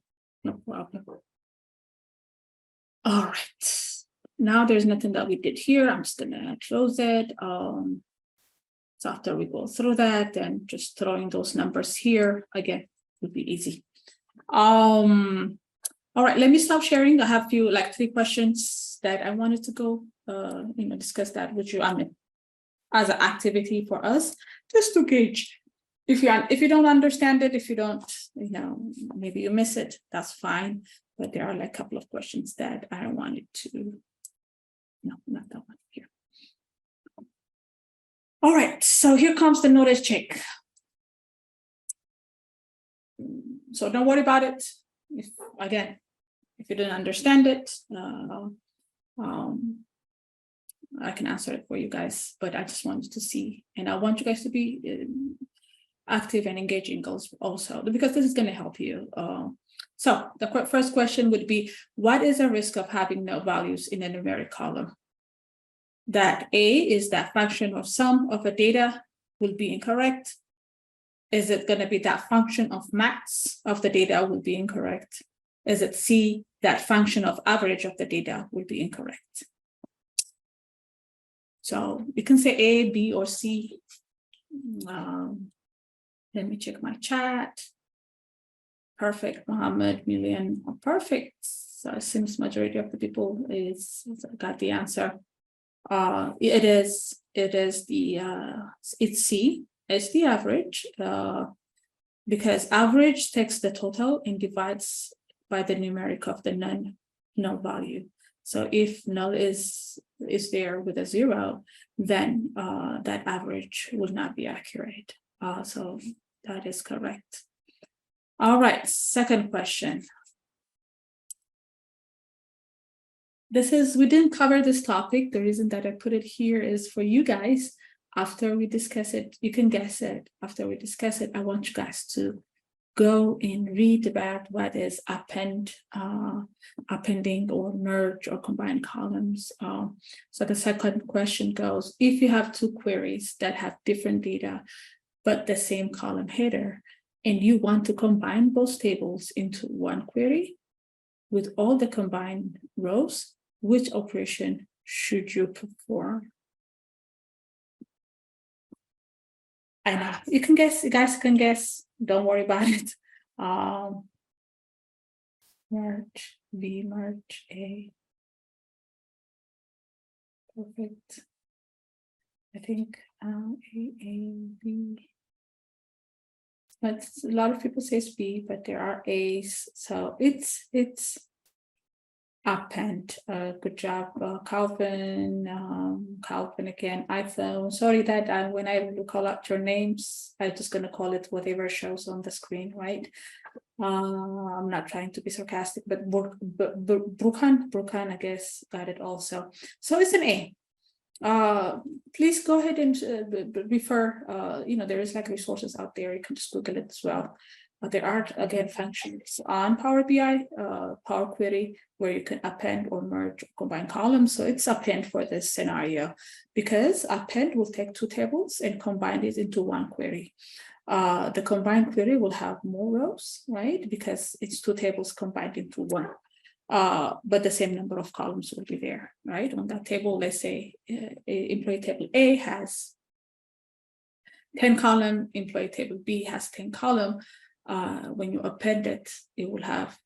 No problem. All right. Now there's nothing that we did here. I'm just gonna close it. So after we go through that, then just throwing those numbers here again would be easy. All right, let me stop sharing. I have a few, like 3 questions that I wanted to go, discuss that with you. I mean, as an activity for us, just to gauge if you don't understand it, if you don't, maybe you miss it, that's fine. But there are like a couple of questions that I wanted to. No, not that one here. All right, so here comes the notice check. So don't worry about it. If you don't understand it, I can answer it for you guys, but I just wanted to see, and I want you guys to be active and engaging also, because this is going to help you. So the first question would be, what is the risk of having no values in a numeric column? That A is that function of sum of a data will be incorrect. Is it going to be that function of max of the data will be incorrect? Is it C, that function of average of the data will be incorrect? So you can say A, B, or C. Let me check my chat. Perfect, Mohammed, Million, perfect. So it seems majority of the people got the answer. It's C, it's the average, because average takes the total and divides by the numeric of the null value. So if null is there with a 0, then that average will not be accurate. So that is correct. All right, second question. We didn't cover this topic. The reason that I put it here is for you guys, after we discuss it, you can guess it. After we discuss it, I want you guys to go and read about what is appending or merge or combine columns. So the second question goes, if you have 2 queries that have different data, but the same column header, and you want to combine those tables into one query with all the combined rows, which operation should you perform? I know you can guess, you guys can guess, don't worry about it. Merge B, merge A. Perfect. I think A, B. But a lot of people say B, but there are A's, so it's append. Good job, Calvin. Calvin again. iPhone. Sorry that when I call out your names, I'm just gonna call it whatever shows on the screen, right? I'm not trying to be sarcastic, but Brukan, I guess, got it also. So it's an A. Please go ahead and refer, there is like resources out there. You can just Google it as well. There are, again, functions on Power BI, Power Query, where you can append or merge or combine columns. So it's append for this scenario, because append will take 2 tables and combine it into one query. The combined query will have more rows, right? Because it's 2 tables combined into one. But the same number of columns will be there, right? On that table, let's say employee table A has 10 column, employee table B has 10 column. When you append it, it will have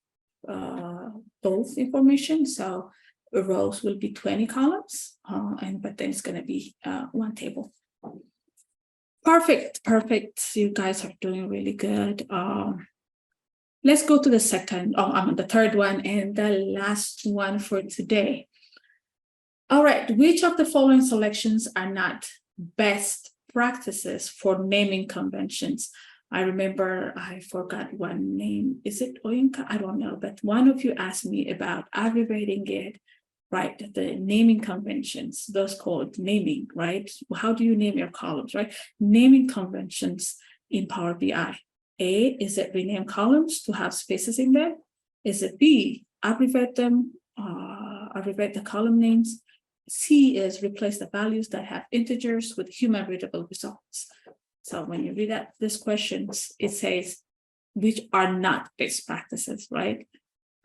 both information. So rows will be 20 columns, but then it's going to be one table. Perfect. You guys are doing really good. Let's go to the the third one and the last one for today. All right, which of the following selections are not best practices for naming conventions? I remember I forgot one name. Is it Oinka? I don't know, but one of you asked me about abbreviating it, right? The naming conventions, those called naming, right? How do you name your columns, right? Naming conventions in Power BI. A, is it rename columns to have spaces in them? Is it B, abbreviate them, abbreviate the column names? C is replace the values that have integers with human readable results. So when you read out these questions, it says, which are not best practices, right?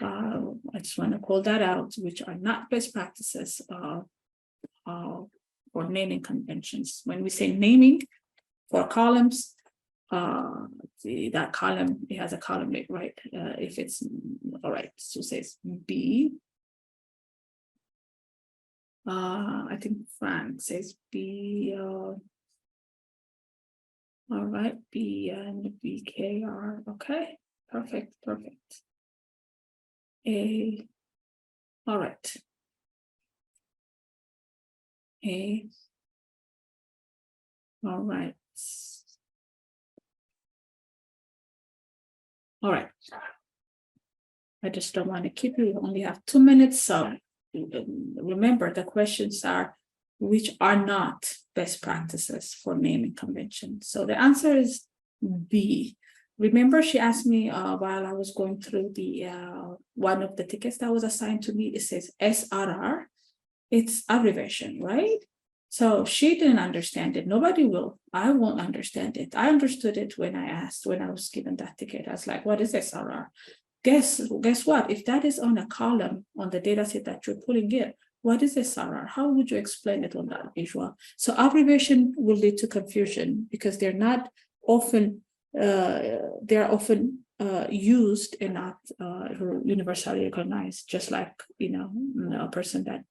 I just want to call that out, which are not best practices for naming conventions. When we say naming for columns, that column, it has a column name, right? If it's, all right, so it says B. I think Frank says B. All right, B and BKR. Okay, perfect. A. All right. A. All right. All right. I just don't want to keep you. We only have 2 minutes, so remember the questions are which are not best practices for naming convention. So the answer is B. Remember, she asked me while I was going through the one of the tickets that was assigned to me, it says SRR. It's abbreviation, right? So she didn't understand it. Nobody will. I won't understand it. I understood it when I was given that ticket. I was like, what is SRR? Guess what? If that is on a column on the data set that you're pulling in, what is SRR? How would you explain it on that visual? So abbreviation will lead to confusion because they're not often, they're often used and not universally recognized, just like, a person that,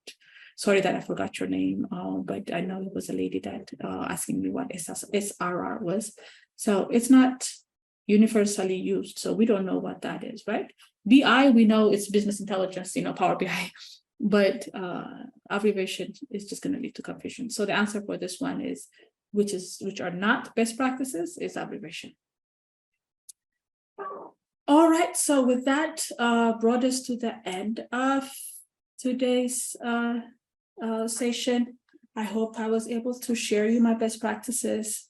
sorry that I forgot your name, but I know it was a lady that asking me what SRR was. So it's not universally used, so we don't know what that is, right? BI, we know it's business intelligence, Power BI, but abbreviation is just going to lead to confusion. So the answer for this one is, which are not best practices, is abbreviation. All right, so with that, brought us to the end of today's session. I hope I was able to share you my best practices